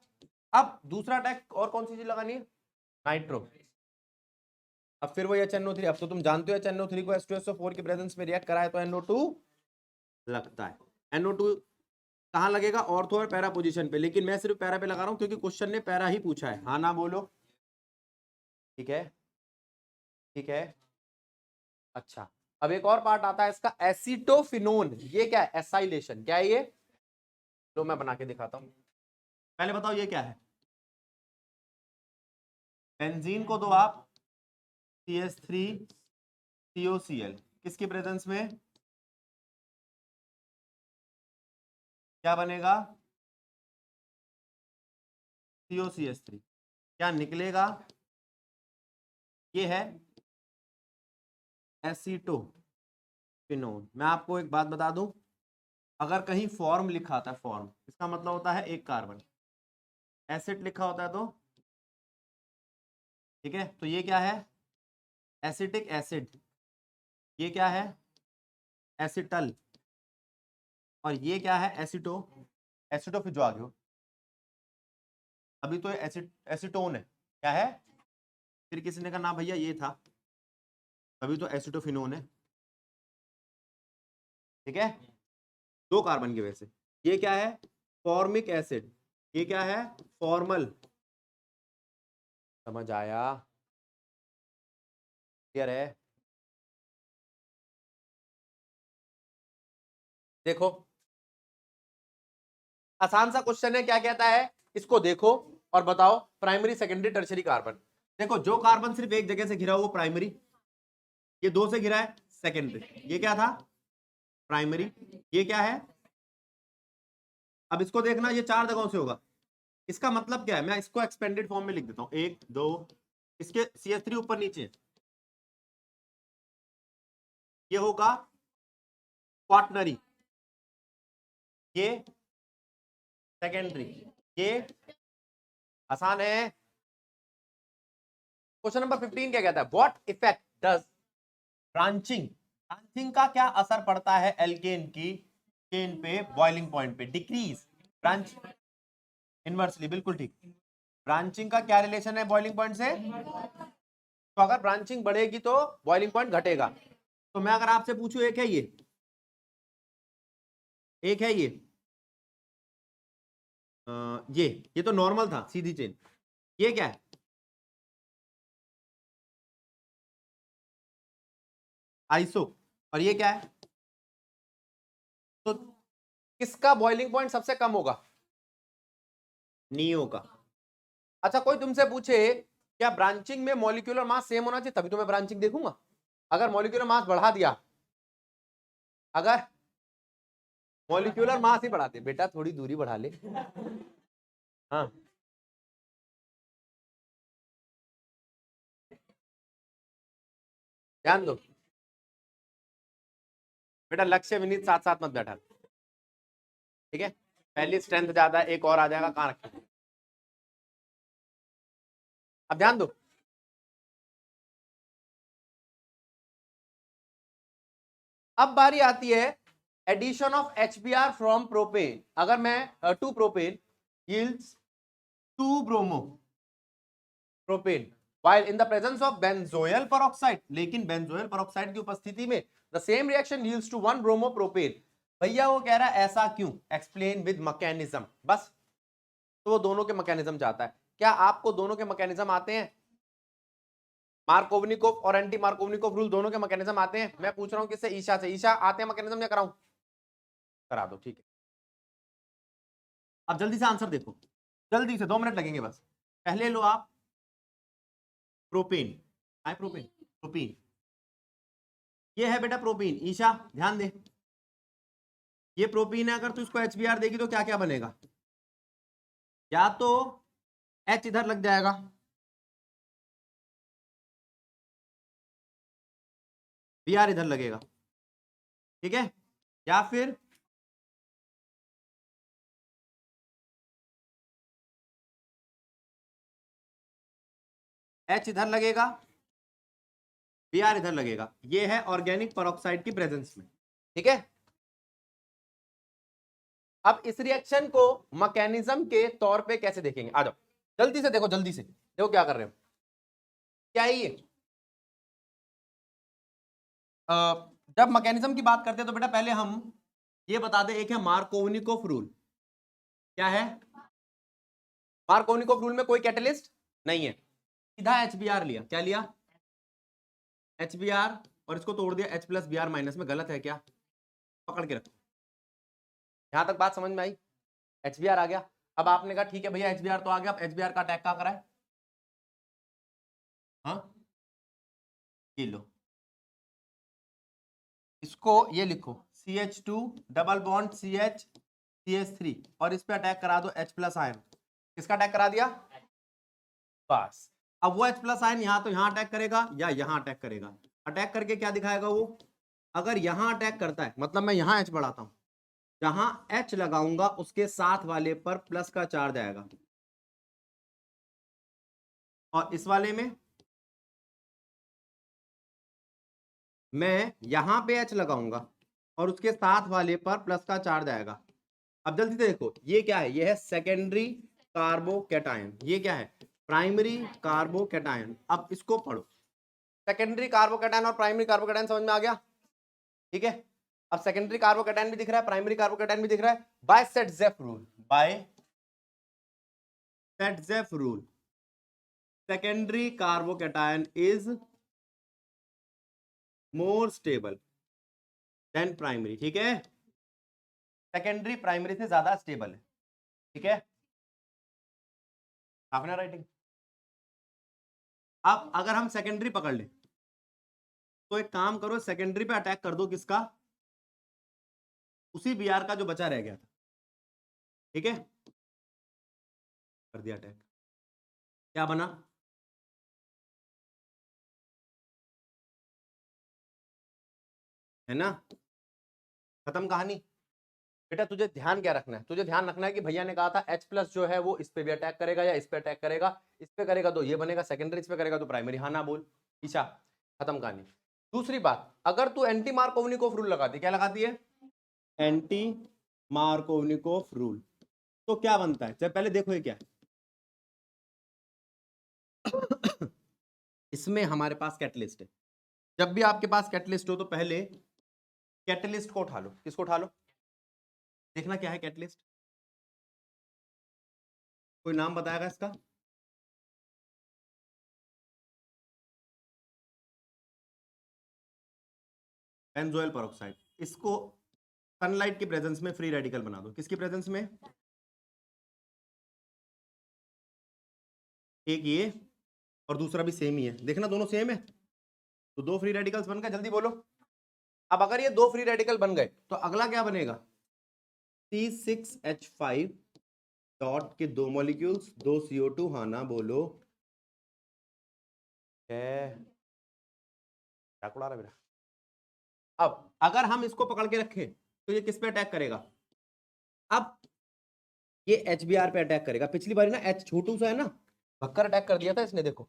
अब दूसरा अटैक और कौन सी चीज लगानी है? नाइट्रो। अब फिर वो HNO3, अब तो तुम जानते हो HNO3 को H2SO4 की प्रेजेंस में रिएक्ट कराए तो NO2 लगता है। NO2 कहां लगेगा? ऑर्थो और पैरा पोजीशन पे, लेकिन मैं सिर्फ पैरा पे लगा रहा हूं क्योंकि क्वेश्चन ने पैरा ही पूछा है। हाँ ना बोलो, ठीक है? ठीक है, अच्छा। अब एक और पार्ट आता है इसका, एसिटोफिनोन। ये क्या है? एसाइलेशन। क्या है ये? तो मैं बना के दिखाता हूं। पहले बताओ ये क्या है? बेंजीन को दो आप CH3COCl, किसकी प्रेजेंस में? क्या बनेगा? COCH3। क्या निकलेगा? ये है एसिटोफिनोन। मैं आपको एक बात बता दूं, अगर कहीं फॉर्म लिखा आता है, फॉर्म इसका मतलब होता है एक कार्बन, एसिड लिखा होता है तो, ठीक है? तो ये क्या है? एसिटिक एसिड, ये क्या है एसिटल, और ये क्या है एसिटो फिर जो आगे हो, अभी तो एसिटोन है, क्या है, फिर किसी ने कहा ना भैया ये था, अभी तो एसिटोफिनोन है, ठीक है, 2 कार्बन की वजह से। ये क्या है फॉर्मिक एसिड, ये क्या है फॉर्मल, समझ आया, क्लियर है। देखो आसान सा क्वेश्चन है, क्या कहता है, इसको देखो और बताओ प्राइमरी सेकेंडरी टर्शरी कार्बन। देखो जो कार्बन सिर्फ एक जगह से घिरा हुआ प्राइमरी, ये 2 से घिरा है सेकेंडरी, ये क्या था प्राइमरी, ये क्या है, अब इसको देखना ये 4 जगहों से होगा, इसका मतलब क्या है, मैं इसको एक्सपेंडेड फॉर्म में लिख देता हूं, 1 2, इसके CH3 ऊपर नीचे, ये होगा क्वाटनरी, ये सेकेंडरी, ये आसान है। क्वेश्चन नंबर 15 क्या कहता है, what effect does branching, branching का क्या असर पड़ता है एल्केन की चेन पे बॉइलिंग पॉइंट पे, डिक्रीज ब्रांच इनवर्सली, बिल्कुल ठीक, ब्रांचिंग का क्या रिलेशन है बॉइलिंग पॉइंट से, तो अगर ब्रांचिंग बढ़ेगी तो बॉइलिंग पॉइंट घटेगा। तो मैं अगर आपसे पूछूं एक है ये, एक है ये तो नॉर्मल था सीधी चेन, ये क्या है आइसो, और ये क्या है, तो किसका बॉइलिंग पॉइंट सबसे कम होगा, नियो का। अच्छा कोई तुमसे पूछे क्या ब्रांचिंग में मॉलिक्यूलर मास सेम होना चाहिए तभी तो मैं ब्रांचिंग देखूंगा, अगर मॉलिक्यूलर मास बढ़ा दिया, अगर मॉलिक्यूलर मास ही बढ़ा दे, बेटा थोड़ी दूरी बढ़ा ले, हाँ ध्यान दो बेटा, लक्ष्य विनीत साथ साथ मत बैठा, ठीक है, पहली स्ट्रेंथ ज्यादा है, एक और आ जाएगा, कहां रखें, अब ध्यान दो, अब बारी आती है addition of HBr from propene, अगर मैं to propene yields 2 bromo propane while in the presence of benzoyl peroxide, लेकिन बेंजोयल पेरोक्साइड की उपस्थिति में the same reaction yields to 1 bromo propane, भैया वो कह रहा है ऐसा क्यों, एक्सप्लेन विद मैकेनिज्म, बस, तो वो दोनों के मैकेनिज्म चाहता है, क्या आपको दोनों के मैकेनिज्म आते हैं, मार्कोवनिकोव और एंटी मार्कोवनिकोव रूल दोनों के मैकेनिज्म आते हैं, मैं पूछ रहा हूं किससे, ईशा से, ईशा आते हैं मैकेनिज्म या कराऊं, करा दो, ठीक है। अब जल्दी से आंसर देखो, जल्दी से 2 मिनट लगेंगे बस, पहले लो आप प्रोपेन, आए प्रोपेन, प्रोपीन, ये है बेटा प्रोपीन, ईशा ध्यान दे, ये प्रोपीन है, अगर तू इसको HBr देगी तो क्या क्या बनेगा, या तो H इधर लग जाएगा, Br इधर लगेगा, ठीक है, या फिर H इधर लगेगा, Br इधर लगेगा, ये है ऑर्गेनिक पेरोक्साइड की प्रेजेंस में, ठीक है। अब इस रिएक्शन को मैकेनिज्म के तौर पे कैसे देखेंगे, आ जाओ जल्दी से देखो, जल्दी से देखो क्या कर रहे हो, क्या है ये, जब मैकेनिज्म की बात करते हैं तो बेटा पहले हम ये बता दें, एक है मार्कोवनिकोव रूल, क्या है मार्कोवनिकोव रूल में कोई कैटलिस्ट नहीं है, सीधा HBr लिया, क्या लिया HBr, और इसको तोड़ दिया H प्लस Br माइनस में, गलत है क्या, पकड़ के रखो, यहां तक बात समझ में आई, HBr आ गया, अब आपने कहा ठीक है भैया HBr तो आ गया, अब HBr का अटैक क्या करा है, हाँ ये लो, इसको ये लिखो CH2 double bond CH CH3, और इस पे अटैक करा दो H प्लस आयन, किसका अटैक करा दिया, बस, अब वो H प्लस आयन यहां तो यहां अटैक करेगा या यहां अटैक करेगा, अटैक करके क्या दिखाएगा वो, अगर यहां अटैक करता है मतलब मैं यहां H बढ़ाता हूं, जहां H लगाऊंगा उसके साथ वाले पर प्लस का चार्ज आएगा, और इस वाले में मैं यहां पे H लगाऊंगा और उसके साथ वाले पर प्लस का चार्ज आएगा। अब जल्दी से देखो, ये क्या है? ये है सेकेंडरी कार्बोकैटायन, ये क्या है? Primary carbocation. अब इसको पढ़ो, सेकेंडरी कार्बोकैटायन और प्राइमरी कार्बोकैटायन समझ में आ गया? ठीक है, अब सेकेंडरी कार्बोकैटायन भी दिख रहा है, प्राइमरी कार्बोकैटायन भी दिख रहा है। By Saytzeff rule, by Saytzeff rule, secondary carbocation is more stable than primary. ठीक है, सेकेंडरी प्राइमरी से ज्यादा स्टेबल है। ठीक है, आपने राइटिंग। अब अगर हम सेकेंडरी पकड़ ले तो एक काम करो, सेकेंडरी पे अटैक कर दो, किसका? उसी बीआर का जो बचा रह गया था। ठीक है, कर दिया अटैक। क्या बना? है ना, खत्म कहानी। बेटा तुझे ध्यान क्या रखना है? तुझे ध्यान रखना है कि भैया ने कहा था H प्लस जो है वो इस पे भी अटैक करेगा या इस पे अटैक करेगा। इस पे करेगा तो ये बनेगा सेकेंडरी, इस पे करेगा तो प्राइमरी। हाँ ना बोल, ईशा, खत्म कहानी। दूसरी बात, अगर तू एंटी मार्कोवनिकोफ रूल लगाती, क्या लगाती है? एंटी मार्कोवनिकोफ रूल, तो क्या बनता है? जब पहले देखो ये क्या है। इसमें हमारे पास कैटलिस्ट है। जब भी आपके पास कैटलिस्ट हो तो पहले कैटलिस्ट को उठा लो। किसको उठा लो? देखना क्या है कैटलिस्ट, कोई नाम बताएगा इसका? Benzoyl peroxide. इसको सनलाइट की प्रेजेंस में फ्री रेडिकल बना दो। किसकी प्रेजेंस में? एक ये और दूसरा भी सेम ही है, देखना दोनों सेम है, तो दो फ्री रेडिकल्स बन गए। जल्दी बोलो। अब अगर ये दो फ्री रेडिकल बन गए तो अगला क्या बनेगा? C6H5 डॉट के दो मॉलिक्यूल्स, दो CO2। हाँ ना बोलो, क्या उड़ा रहा मेरा? अब अगर हम इसको पकड़ के रखें तो ये किस पे अटैक करेगा? अब ये HBr पे अटैक करेगा। पिछली बारी ना H छोटू सा है ना, भक्कर अटैक कर दिया था इसने। देखो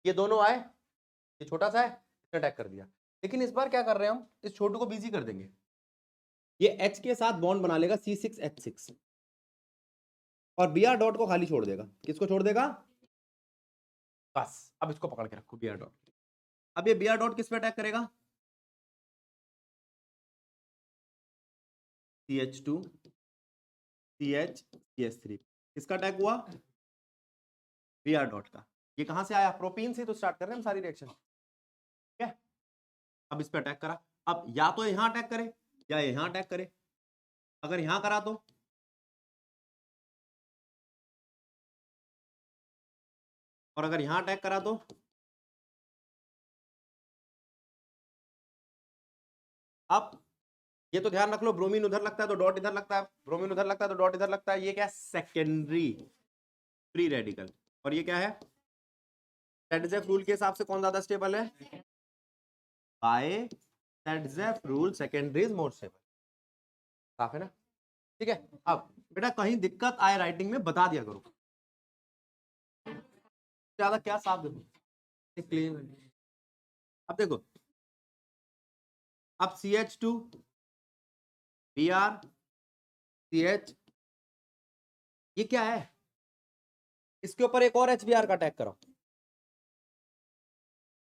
ये दोनों आए, ये छोटा सा है, इसने अटैक कर दिया। लेकिन इस बार क्या कर रहे हैं हम? इस छोटू को बिजी कर देंगे, ये H के साथ बॉन्ड बना लेगा C6H6 और Br डॉट को खाली छोड़ देगा। किसको छोड़ देगा? बस अब इसको पकड़ के रखो, Br डॉट। अब ये Br डॉट किस पे अटैक करेगा? CH2 CH CH3। किसका अटैक हुआ? Br डॉट का। ये कहां से आया? प्रोपीन से तो स्टार्ट कर रहे हैं हम सारी रिएक्शन। ठीक है, अब इस पे अटैक करा। अब या तो यहां अटैक करे या यहां अटैक करे। अगर यहां करा तो, और अगर यहां अटैक करा तो, अब ये तो ध्यान रख लो, ब्रोमीन उधर लगता है तो डॉट इधर लगता है, ब्रोमीन उधर लगता है तो डॉट इधर लगता है। ये क्या है? Secondary free radical. और ये क्या है? सेट-ज़ेफ रूल के हिसाब से कौन ज्यादा स्टेबल है? By Saytzeff rule secondary is more stable. साफ है ना? ठीक है, अब बेटा कहीं दिक्कत आए राइटिंग में बता दिया करो, ज्यादा क्या साफ देखो क्लीन। अब देखो, अब CH2 Br CH, ये क्या है? इसके ऊपर एक और HBr का अटैक करो।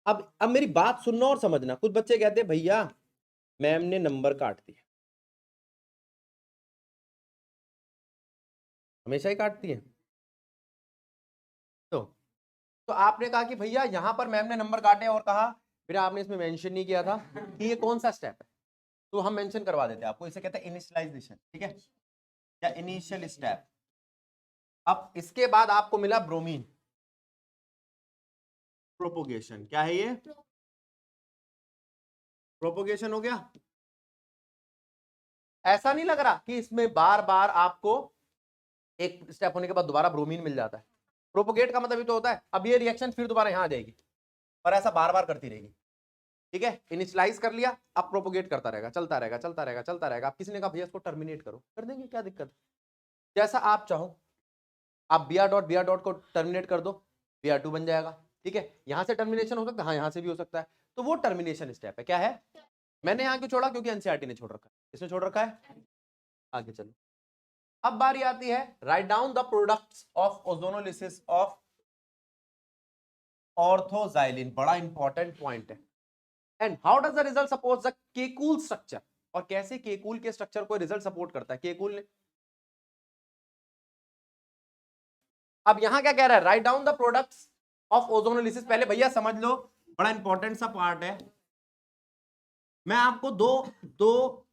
अब मेरी बात सुनना और समझना। कुछ बच्चे कहते हैं भैया मैम ने नंबर काट दिया, हमेशा ही काटती है। तो आपने कहा कि भैया यहां पर मैम ने नंबर काटे और कहा फिर आपने इसमें मेंशन नहीं किया था कि ये कौन सा स्टेप है, तो हम मेंशन करवा देते हैं आपको। इसे कहते हैं इनिशियलाइजेशन। ठीक है, या इनिशियल स्टेप। अब इसके बाद आपको मिला ब्रोमीन प्रोपोगेशन। क्या है ये? प्रोपोगेशन हो गया। ऐसा नहीं लग रहा कि इसमें बार बार आपको एक स्टेप होने के बाद दोबारा ब्रोमीन मिल जाता है? प्रोपोगेट का मतलब ये तो होता है अब ये रिएक्शन फिर दोबारा यहां आ जाएगी और ऐसा बार बार करती रहेगी। ठीक है, इनिशियलाइज कर लिया, अब प्रोपोगेट करता रहेगा, चलता रहेगा चलता रहेगा चलता रहेगा। अब किसी ने कहा भैया इसको टर्मिनेट करो, कर देंगे, क्या दिक्कत है? जैसा आप चाहो, आप Br डॉट को टर्मिनेट कर दो, Br2 बन जाएगा। ठीक है, यहां से टर्मिनेशन हो सकता है, हाँ यहां से भी हो सकता है। तो वो टर्मिनेशन स्टेप है। क्या है? मैंने यहां क्यों छोड़ा? क्योंकि एनसीईआरटी ने छोड़ रखा है। इसने छोड़ रखा है। आगे चलो, अब बारी आती है write down the products of ozonolysis of orthoxylene. बड़ा इंपॉर्टेंट पॉइंट है। And how does the result support the Kekule structure, और कैसे केकूल के स्ट्रक्चर को रिजल्ट सपोर्ट करता है केकूल ने। अब यहां क्या कह रहा है? Write down the products of ozonolysis. पहले भैया समझ लो, बड़ा इंपॉर्टेंट सा पार्ट है। मैं आपको दो दो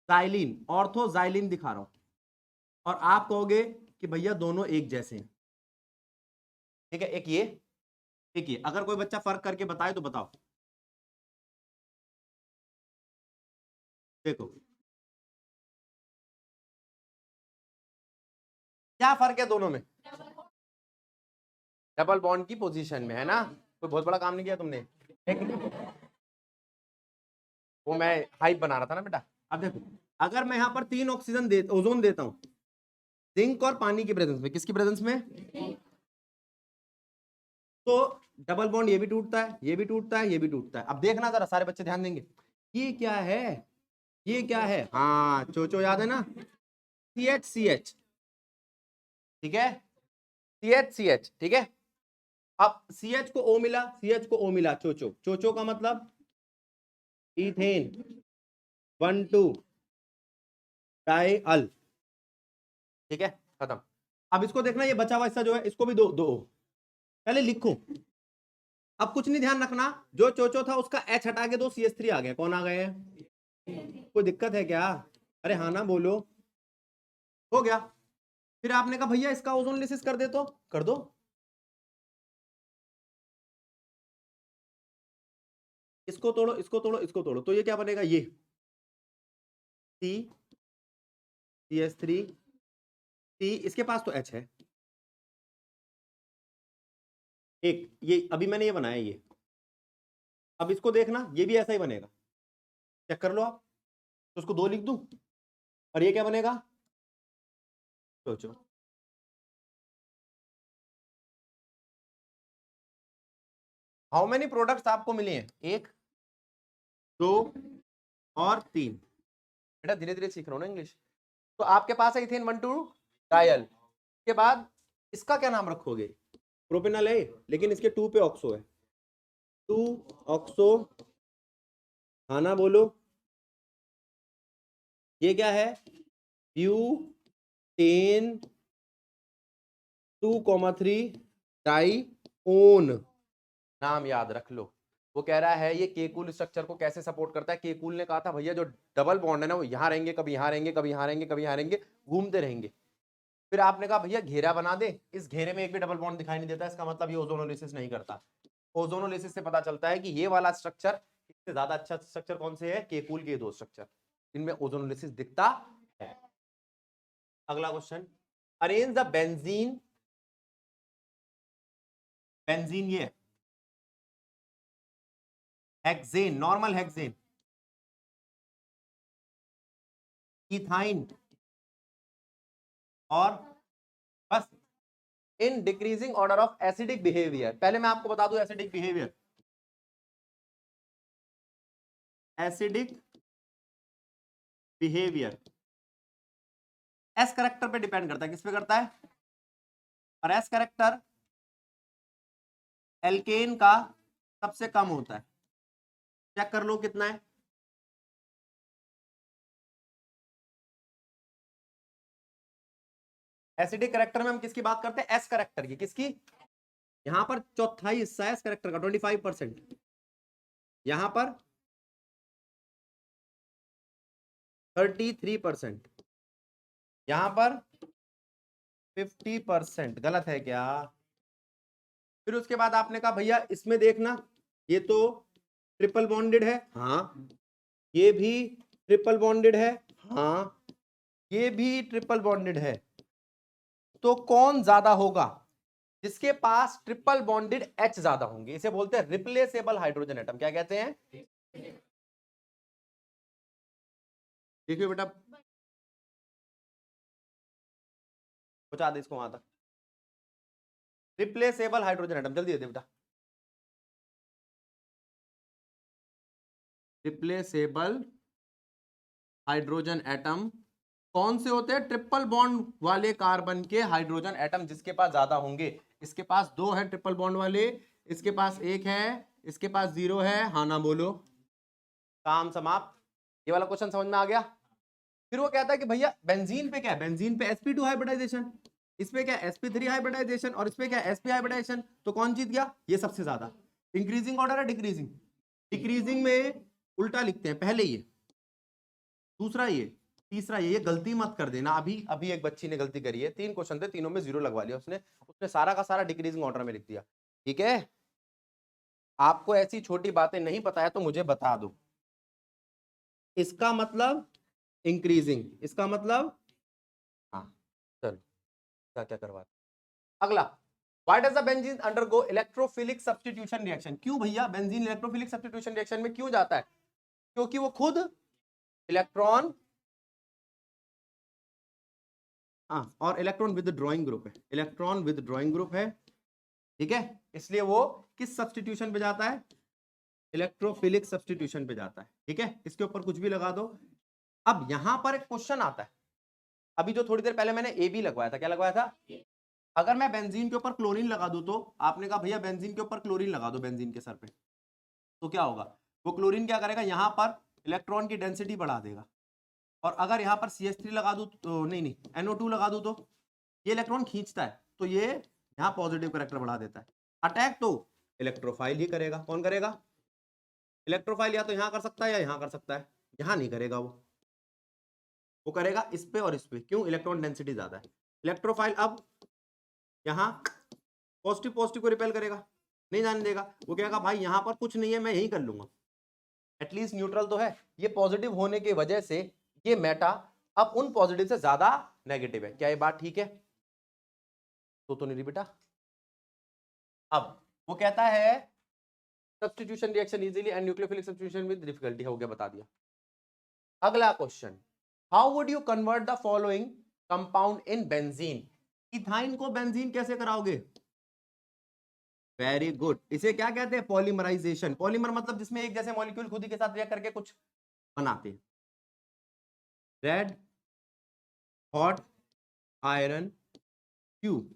जाइलिन, ऑर्थोजाइलिन दिखा रहा हूं, और आप कहोगे कि भैया दोनों एक जैसे हैं। ठीक है, एक ये, अगर कोई बच्चा फर्क करके बताए तो बताओ। देखो क्या फर्क है दोनों में? डबल बॉन्ड की पोजीशन में, है ना? कोई बहुत बड़ा काम नहीं किया तुमने। वो मैं हाइप बना रहा था ना बेटा। अब देखो, अगर मैं यहां पर 3 ऑक्सीजन ओजोन देता हूं जिंक और पानी की प्रेजेंस में, किसकी प्रेजेंस में? तो डबल बॉन्ड ये भी टूटता है, ये भी टूटता है, ये भी टूटता है। अब देखना जरा, सारे बच्चे ध्यान देंगे, ये क्या है? ये क्या है? हाँ, चोचो याद है ना? CH, ठीक है, CH, ठीक है। अब CH को O मिला, CH को O मिला, चोचो। चोचो का मतलब इथेन 1,2 डाइअल, ठीक है, खत्म। अब इसको देखना, ये बचा हुआ हिस्सा जो है इसको भी दो दो, पहले लिखो। अब कुछ नहीं ध्यान रखना, जो चोचो था उसका H हटा के दो, CH3 आ गया। कौन आ गए हैं? कोई दिक्कत है क्या? अरे हाँ ना बोलो। हो गया। फिर आपने कहा भैया इसका ओजोन लिसिस कर दे, तो कर दो। इसको तोड़ो, इसको तोड़ो, इसको तोड़ो, तो ये क्या बनेगा? ये CH3 C, इसके पास तो H है एक, ये अभी मैंने ये बनाया ये। अब इसको देखना, ये भी ऐसा ही बनेगा, चेक कर लो आप। तो उसको 2 लिख दूं, और ये क्या बनेगा? सोचो। हाउ मेनी प्रोडक्ट्स आपको मिले हैं? 1, 2 और 3। बेटा धीरे धीरे सीख रहा हूं ना इंग्लिश। तो आपके पास है इथेन 1,2 डायल के बाद इसका क्या नाम रखोगे? प्रोपेनॉल है, लेकिन इसके 2 पे ऑक्सो है, 2 ऑक्सो। हाँ ना बोलो। ये क्या है? ब्यूटेन 2,3 डाइओन। नाम याद रख लो। वो कह रहा है ये केकूल स्ट्रक्चर को कैसे सपोर्ट करता है। केकूल ने कहा था भैया जो डबल बॉन्ड है ना, वो यहां रहेंगे, कभी यहां रहेंगे, कभी यहां रहेंगे, कभी यहां रहेंगे, घूमते रहेंगे। फिर आपने कहा भैया घेरा बना दे, इस घेरे में एक भी डबल बॉन्ड दिखाई नहीं देता, इसका मतलब ये ओजोनोलिसिस नहीं करता। ओजोनोलिसिस से पता चलता है कि ये वाला स्ट्रक्चर, इससे ज्यादा अच्छा स्ट्रक्चर कौन से है? केकूल के 2 स्ट्रक्चर, इनमें ओजोनोलिसिस दिखता है। अगला question, arrange the benzene. Benzene ये हेक्सेन, नॉर्मल हेक्सेन, इथाइन, और बस in decreasing order of acidic behaviour. पहले मैं आपको बता दूं acidic behaviour. Acidic behaviour S character पे डिपेंड करता है। किस पे करता है? और एस करेक्टर एल्केन का सबसे कम होता है। चेक कर लो कितना है। एसिडिक करेक्टर में हम किसकी बात करते हैं? एस करेक्टर की। किसकी? यहां पर चौथाई हिस्सा है एस करेक्टर का, 25%। यहां पर 33%, यहां पर 50%। गलत है क्या? फिर उसके बाद आपने कहा भैया इसमें देखना, ये तो ट्रिपल बॉन्डेड है, हाँ। ये भी ट्रिपल बॉन्डेड है, हाँ। ये भी ट्रिपल बॉन्डेड है। तो कौन ज्यादा होगा? जिसके पास ट्रिपल बॉन्डेड H ज्यादा होंगे। इसे बोलते हैं रिप्लेसेबल हाइड्रोजन एटम। क्या कहते हैं? देखिए बेटा, पहुंचा दे इसको वहां तक। रिप्लेसेबल हाइड्रोजन एटम जल्दी दे दे बेटा। रिप्लेसेबल हाइड्रोजन एटम कौन से होते हैं? ट्रिपल बॉन्ड वाले कार्बन के हाइड्रोजन एटम जिसके पास ज्यादा होंगे। इसके पास 2 है ट्रिपल बॉन्ड वाले, इसके पास 1 है, इसके पास 0 है। हाँ ना बोलो, काम समाप्त। ये वाला क्वेश्चन समझ में आ गया। फिर वो कहता है कि भैया बेंजीन पे क्या है? बेंजीन पे sp2 हाइब्रिडाइजेशन, इस पे क्या sp3 हाइब्रिडाइजेशन और इस पे क्या sp हाइब्रिडाइजेशन। तो कौन जीत गया? ये सबसे ज्यादा। इंक्रीजिंग ऑर्डर है डिक्रीजिंग? डिक्रीजिंग में उल्टा लिखते हैं, पहले ये, दूसरा ये, तीसरा ये गलती मत कर देना। अभी अभी एक बच्ची ने गलती करी है, 3 क्वेश्चन थे, तीनों में 0 लगवा लिया उसने सारा का सारा डिक्रीजिंग ऑर्डर में लिख दिया। ठीक है, आपको ऐसी छोटी बातें नहीं पता है तो मुझे बता दो। इसका मतलब इंक्रीजिंग, इसका मतलब हाँ, चलो क्या क्या करवा। अगला, Why does the benzene undergo electrophilic substitution reaction? क्यों भैया बेंजीन इलेक्ट्रोफिलिक सब्स्टिट्यूशन रिएक्शन में क्यों जाता है? क्योंकि वो खुद इलेक्ट्रॉन और इलेक्ट्रॉन विद ड्रॉइंग ग्रुप है, इलेक्ट्रॉन विद ड्रॉइंग ग्रुप है। ठीक है, इसलिए वो किस सब्स्टिट्यूशन पे जाता है? इलेक्ट्रोफिलिक सब्स्टिट्यूशन पे जाता है। ठीक है, इसके ऊपर कुछ भी लगा दो। अब यहां पर एक क्वेश्चन आता है, अभी जो थोड़ी देर पहले मैंने ए बी लगवाया था, क्या लगवाया था? अगर मैं बेंजीन के ऊपर क्लोरीन लगा दूं, तो आपने कहा भैया बेंजीन के ऊपर क्लोरीन लगा दो बेंजीन के सर पे, तो क्या होगा? वो क्लोरीन क्या करेगा? यहां पर इलेक्ट्रॉन की डेंसिटी बढ़ा देगा। और अगर यहां पर CH3 लगा दूं तो नहीं NO2 लगा दूं, तो ये इलेक्ट्रॉन खींचता है, तो ये यहां पॉजिटिव कैरेक्टर बढ़ा देता है। अटैक तो इलेक्ट्रोफाइल ही करेगा। कौन करेगा? इलेक्ट्रोफाइल या तो यहां कर सकता है या यहां कर सकता है, यहां नहीं करेगा वो करेगा इस पे और इस पे। क्यों? इलेक्ट्रॉन डेंसिटी ज्यादा है। इलेक्ट्रोफाइल अब यहां पॉजिटिव पॉजिटिव को रिपेल करेगा, नहीं जाने देगा। वो कहेगा भाई यहां पर कुछ नहीं है, मैं यही कर लूंगा, एटलीस्ट न्यूट्रल तो है। ये पॉजिटिव होने की वजह से ये मेटा अब उन पॉजिटिव से ज्यादा नेगेटिव है। क्या ये बात ठीक है? तो नहीं बेटा। अब वो कहता है substitution reaction easily and nucleophilic substitution with difficulty, हो गया, बता दिया। अगला question, how would you convert the following compound in benzene? Ethyne को बेंजीन कैसे कराओगे? वेरी गुड, इसे क्या कहते हैं? पॉलीमराइजेशन। पॉलीमर मतलब जिसमें एक जैसे मॉलिक्यूल खुद ही के साथ रिएक्ट करके कुछ बनाते हैं। Red hot iron cube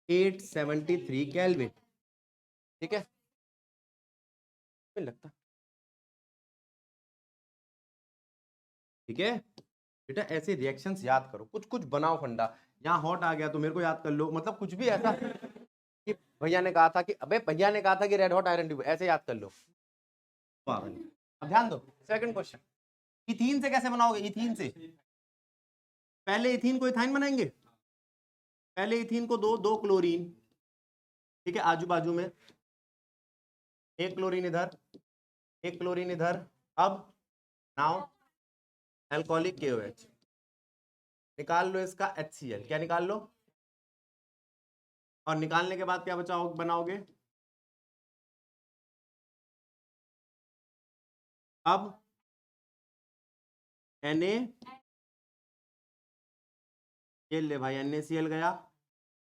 873 kelvin. ठीक है, लगता ठीक है बेटा, ऐसे रिएक्शंस याद करो, कुछ कुछ बनाओ फंडा। यहाँ हॉट आ गया तो मेरे को याद कर लो, मतलब कुछ भी ऐसा कि भैया ने कहा था कि अबे भैया ने कहा था कि रेड हॉट आयरन ट्यूब, ऐसे याद कर लो। अब ध्यान दो, सेकंड क्वेश्चन, इथीन से कैसे बनाओगे? इथीन से पहले इथीन को इथाइन बनाएंगे। पहले इथीन को दो क्लोरीन, ठीक है, आजू बाजू में, एक क्लोरीन इधर, एक क्लोरीन इधर। अब नाउ अल्कोहलिक KOH निकाल लो, इसका HCl। क्या निकाल लो? और निकालने के बाद क्या बचाओ बनाओगे? अब Na, ये ले भाई NaCl गया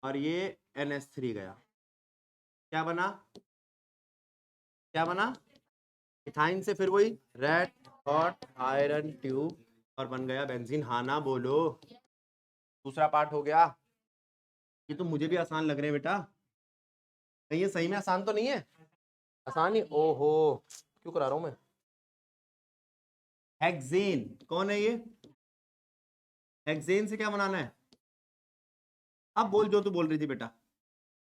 और ये NH3 गया। क्या बना? क्या बना? इथाइन से फिर वही रेड हॉट आयरन ट्यूब और बन गया बेंजीन। हाँ ना बोलो, दूसरा पार्ट हो गया। ये तो मुझे भी आसान लग रहे हैं बेटा, नहीं ये सही में आसान तो नहीं है? आसान ही? ओहो, क्यों करा रहा हूं मैं? हेक्सेन कौन है ये? हेक्सेन से क्या बनाना है? अब बोल जो तू बोल रही थी बेटा।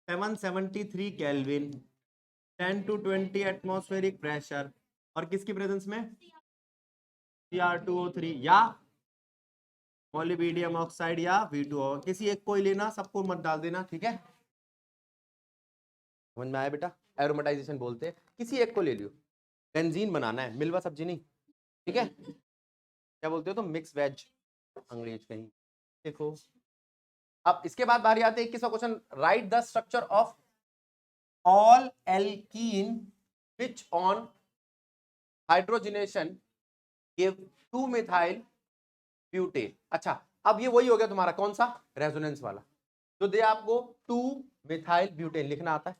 773 केल्विन, 10 to 20 एटमॉस्फेरिक प्रेशर, और किसकी प्रेजेंस में? Cr2O3 या मोलिब्डेनम ऑक्साइड या V2O, किसी एक को ही लेना, सबको मत डाल देना। ठीक है, समझ में आया बेटा? एरोमेटाइजेशन बोलते हैं, किसी एक को ले लियो। बेंजीन बनाना है, मिलवा सब्जी नहीं। ठीक है, क्या बोलते हो तुम? मिक्स वेज अंग्रेज कहीं। देखो अब इसके बाद बारी आती है 21वां question, write the structure of all alkene which on hydrogenation give 2 methyl butane. अच्छा, अब ये वही हो गया तुम्हारा कौन सा? रेजोनेंस वाला, जो दे आपको 2 मिथाइल ब्यूटेन लिखना आता है।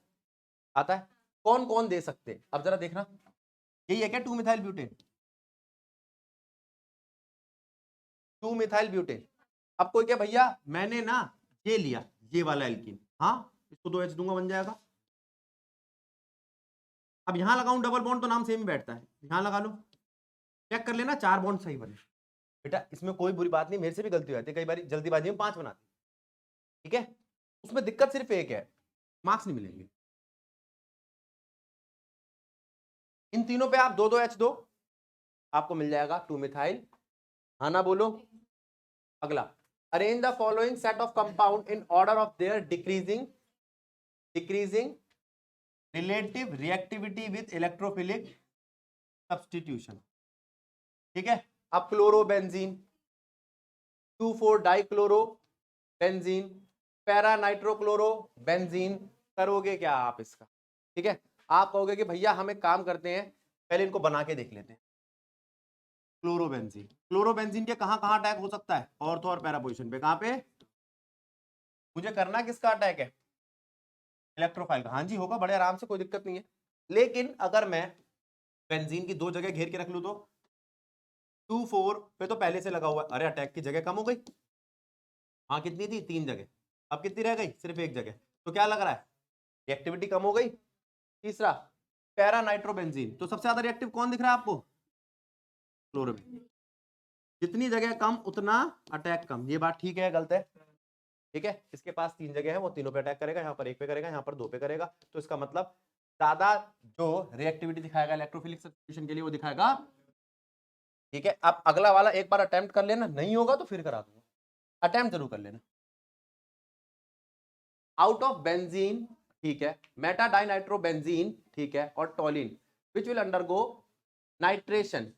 आता है? कौन कौन दे सकते हैं? अब जरा देखना, यही है क्या 2 मिथाइल ब्यूटेन? 2 methyl butane. अब कोई क्या भैया मैंने ना ये लिया ये वाला एल्कीन, हाँ इसको 2H दूंगा बन जाएगा। अब यहां लगाऊं डबल बॉन्ड तो नाम सेम ही बैठता है, यहां लगा लो, चेक कर लेना 4 बॉन्ड सही बने। बेटा इसमें कोई बुरी बात नहीं, मेरे से भी गलती हो जाती है कई बार, जल्दीबाजी में 5 बनाते, ठीक है। उसमें दिक्कत सिर्फ एक है, मार्क्स नहीं मिलेंगे। इन तीनों पे आप 2-2 H दो, आपको मिल जाएगा 2 मिथाइल, हाँ ना बोलो। अगला, arrange the following set of compound in order of their decreasing relative reactivity with electrophilic substitution, ठीक है। अब क्लोरोबेंजीन, 2,4 डाइक्लोरोबेंजीन, पैरा नाइट्रोक्लोरोबेंजीन, करोगे क्या आप इसका, ठीक है। आप कहोगे कि भैया हम एक काम करते हैं, पहले इनको बना के देख लेते हैं। क्लोरोबेंजीन के कहां कहां अटैक हो सकता है, ऑर्थो और पैरा पोजीशन पे, कहां पे? मुझे करना किसका अटैक है? इलेक्ट्रोफाइल का, हाँ जी होगा बड़े आराम से, कोई दिक्कत नहीं है। लेकिन अगर मैं बेंजीन की 2 जगह घेर के रख लूं तो 2,4 पे तो पहले से लगा हुआ है, अरे अटैक की जगह कम हो गई। हाँ कितनी थी? 3 जगह, अब कितनी रह गई? सिर्फ 1 जगह, तो क्या लग रहा है? रिएक्टिविटी कम हो गई। तीसरा पैरा नाइट्रोबेंजीन, तो सबसे ज्यादा रिएक्टिव कौन दिख रहा है आपको? क्लोरोबेंजीन। जितनी जगह कम उतना अटैक कम, ये बात ठीक है गलत है? ठीक है, इसके पास 3 जगह है, वो तीनों पे अटैक करेगा, यहाँ पर 1 पे करेगा, यहाँ पर 2 पे करेगा, तो इसका मतलब ज्यादा जो रिएक्टिविटी दिखाएगा इलेक्ट्रोफिलिक सब्स्टिट्यूशन के लिए वो दिखाएगा, ठीक है। अब अगला वाला एक बार अटेम्प्ट कर लेना, नहीं होगा तो फिर करा दूंगा, अटेम्प्ट जरूर कर लेना। आउट ऑफ बेंजीन, ठीक है, मेटा डाइनाइट्रोबेंजीन, ठीक है, और toluene which will undergo nitration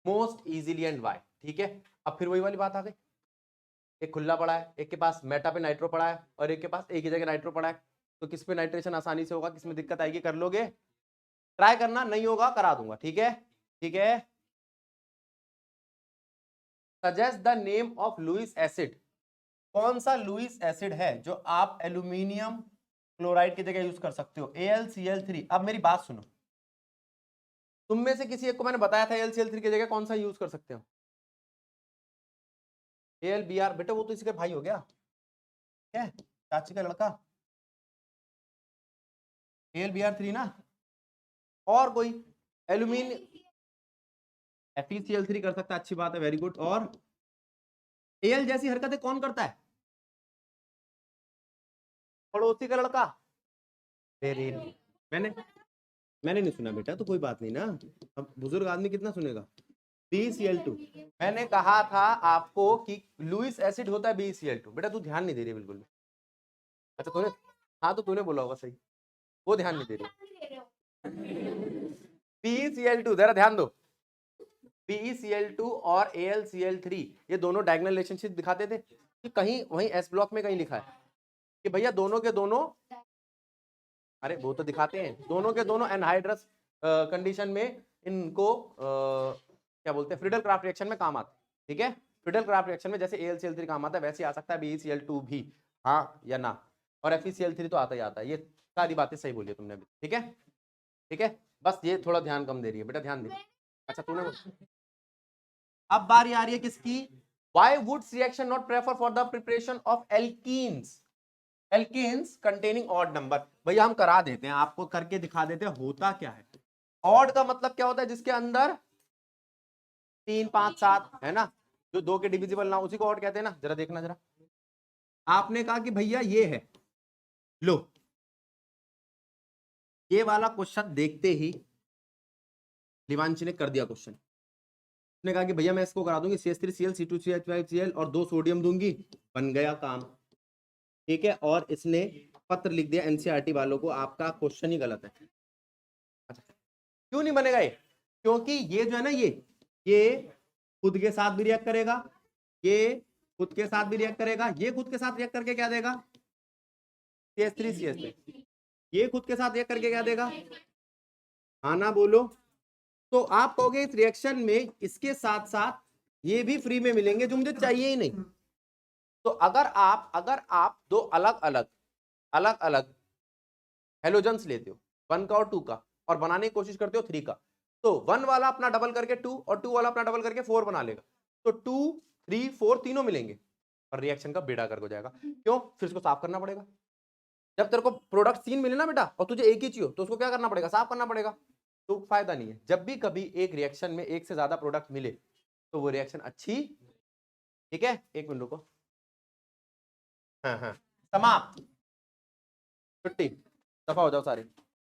most easily and why, ठीक है। अब फिर वही वाली बात आ गई, एक खुला पड़ा है, एक के पास मेटा पे नाइट्रो पड़ा है और एक के पास एक ही जगह नाइट्रो पड़ा है, तो किस पे नाइट्रेशन आसानी से होगा, किस में दिक्कत आएगी? कर लोगे? ट्राई करना, नहीं होगा करा दूंगा, ठीक है। ठीक है, suggest the name of Lewis acid, कौन सा लुइस एसिड है जो आप एल्यूमिनियम क्लोराइड की जगह यूज कर सकते हो? AlCl3। अब मेरी बात सुनो, तुम में से किसी एक को मैंने बताया था AlCl3 की जगह कौन सा यूज कर सकते हो? AlBr, बेटा वो तो इसी का भाई हो गया, क्या चाची का लड़का, AlBr3 ना। और कोई एल्यूमिनियम, FeCl3 कर सकता है, अच्छी बात है, वेरी गुड। और Al जैसी हरकतें कौन करता है? पड़ोसी का लड़का, वेरी, मैंने नहीं सुना बेटा, तो कोई बात नहीं ना, अब बुजुर्ग आदमी कितना सुनेगा। BeCl2, मैंने कहा था आपको कि लुइस एसिड होता है BeCl2, बेटा तू ध्यान नहीं दे रही बिल्कुल भी। अच्छा तूने, हाँ तो तूने बोला होगा सही, वो ध्यान नहीं दे रही। BeCl2 जरा ध्यान दो, BeCl2 और AlCl3 ये दोनों डायगोनल रिलेशनशिप दिखाते थे कि कहीं वहीं S ब्लॉक में कहीं लिखा है कि भैया दोनों के दोनों, अरे वो तो दिखाते हैं, दोनों के दोनों एनहाइड्रस कंडीशन में इनको क्या बोलते हैं, फ्रीडल क्राफ्ट रिएक्शन में काम आते हैं, ठीक है। फ्रीडल क्राफ्ट रिएक्शन में जैसे AlCl3 काम आता है वैसे आ सकता है BeCl2 भी, हाँ या ना, और FeCl3 तो आता ही आता है। ये सारी बातें सही बोली तुमने अभी, ठीक है। ठीक है, बस ये थोड़ा ध्यान कम दे रही है बेटा, ध्यान दे। अच्छा तूने, अब बारी आ रही है किसकी? Why would reaction not prefer for the preparation of alkenes? Alkenes containing odd number, भैया हम करा देते हैं, आपको करके दिखा देते हैं होता क्या है। ऑड का मतलब क्या होता है? जिसके अंदर 3, 5, 7 है ना, जो 2 के डिविजिबल ना, उसी को ऑड कहते हैं ना। जरा देखना जरा, आपने कहा कि भैया ये है, लो ये वाला क्वेश्चन देखते ही लिवांशी ने कर दिया क्वेश्चन, उसने कहा कि भैया मैं इसको करा दूंगी CH3Cl C2CH5Cl और 2 सोडियम दूंगी, बन गया काम, ठीक है। और इसने पत्र लिख दिया NCERT वालों को, आपका क्वेश्चन ही गलत है। अच्छा क्यों नहीं बनेगा ये? क्योंकि ये जो है ना, ये खुद के साथ भी रिएक्ट करेगा, ये खुद के साथ भी रिएक्ट करेगा, ये खुद के साथ रिएक्ट करके क्या देगा? CH3CH3, ये खुद के साथ रिएक्ट करके क्या देगा? हाँ ना बोलो। तो आप कहोगे इस रिएक्शन में इसके साथ साथ ये भी फ्री में मिलेंगे जो मुझे चाहिए ही नहीं। तो अगर आप दो अलग अलग हेलोजन्स लेते हो, 1 का और 2 का, और बनाने की कोशिश करते हो 3 का, तो 1 वाला अपना डबल करके 2 और 2 वाला अपना डबल करके 4 बना लेगा, तो 2 3 4 तीनों मिलेंगे और रिएक्शन का बेड़ा गर्क हो जाएगा। क्यों? फिर इसको साफ करना पड़ेगा। जब तेरे को प्रोडक्ट 3 मिले ना बेटा और तुझे एक ही चाहिए तो उसको क्या करना पड़ेगा? साफ करना पड़ेगा। तो फायदा नहीं है। जब भी कभी एक रिएक्शन में एक से ज्यादा प्रोडक्ट मिले तो वो रिएक्शन अच्छी, ठीक है? एक मिनट रुको। हाँ हाँ, समाप्त, छुट्टी, दफा हो जाओ सारे।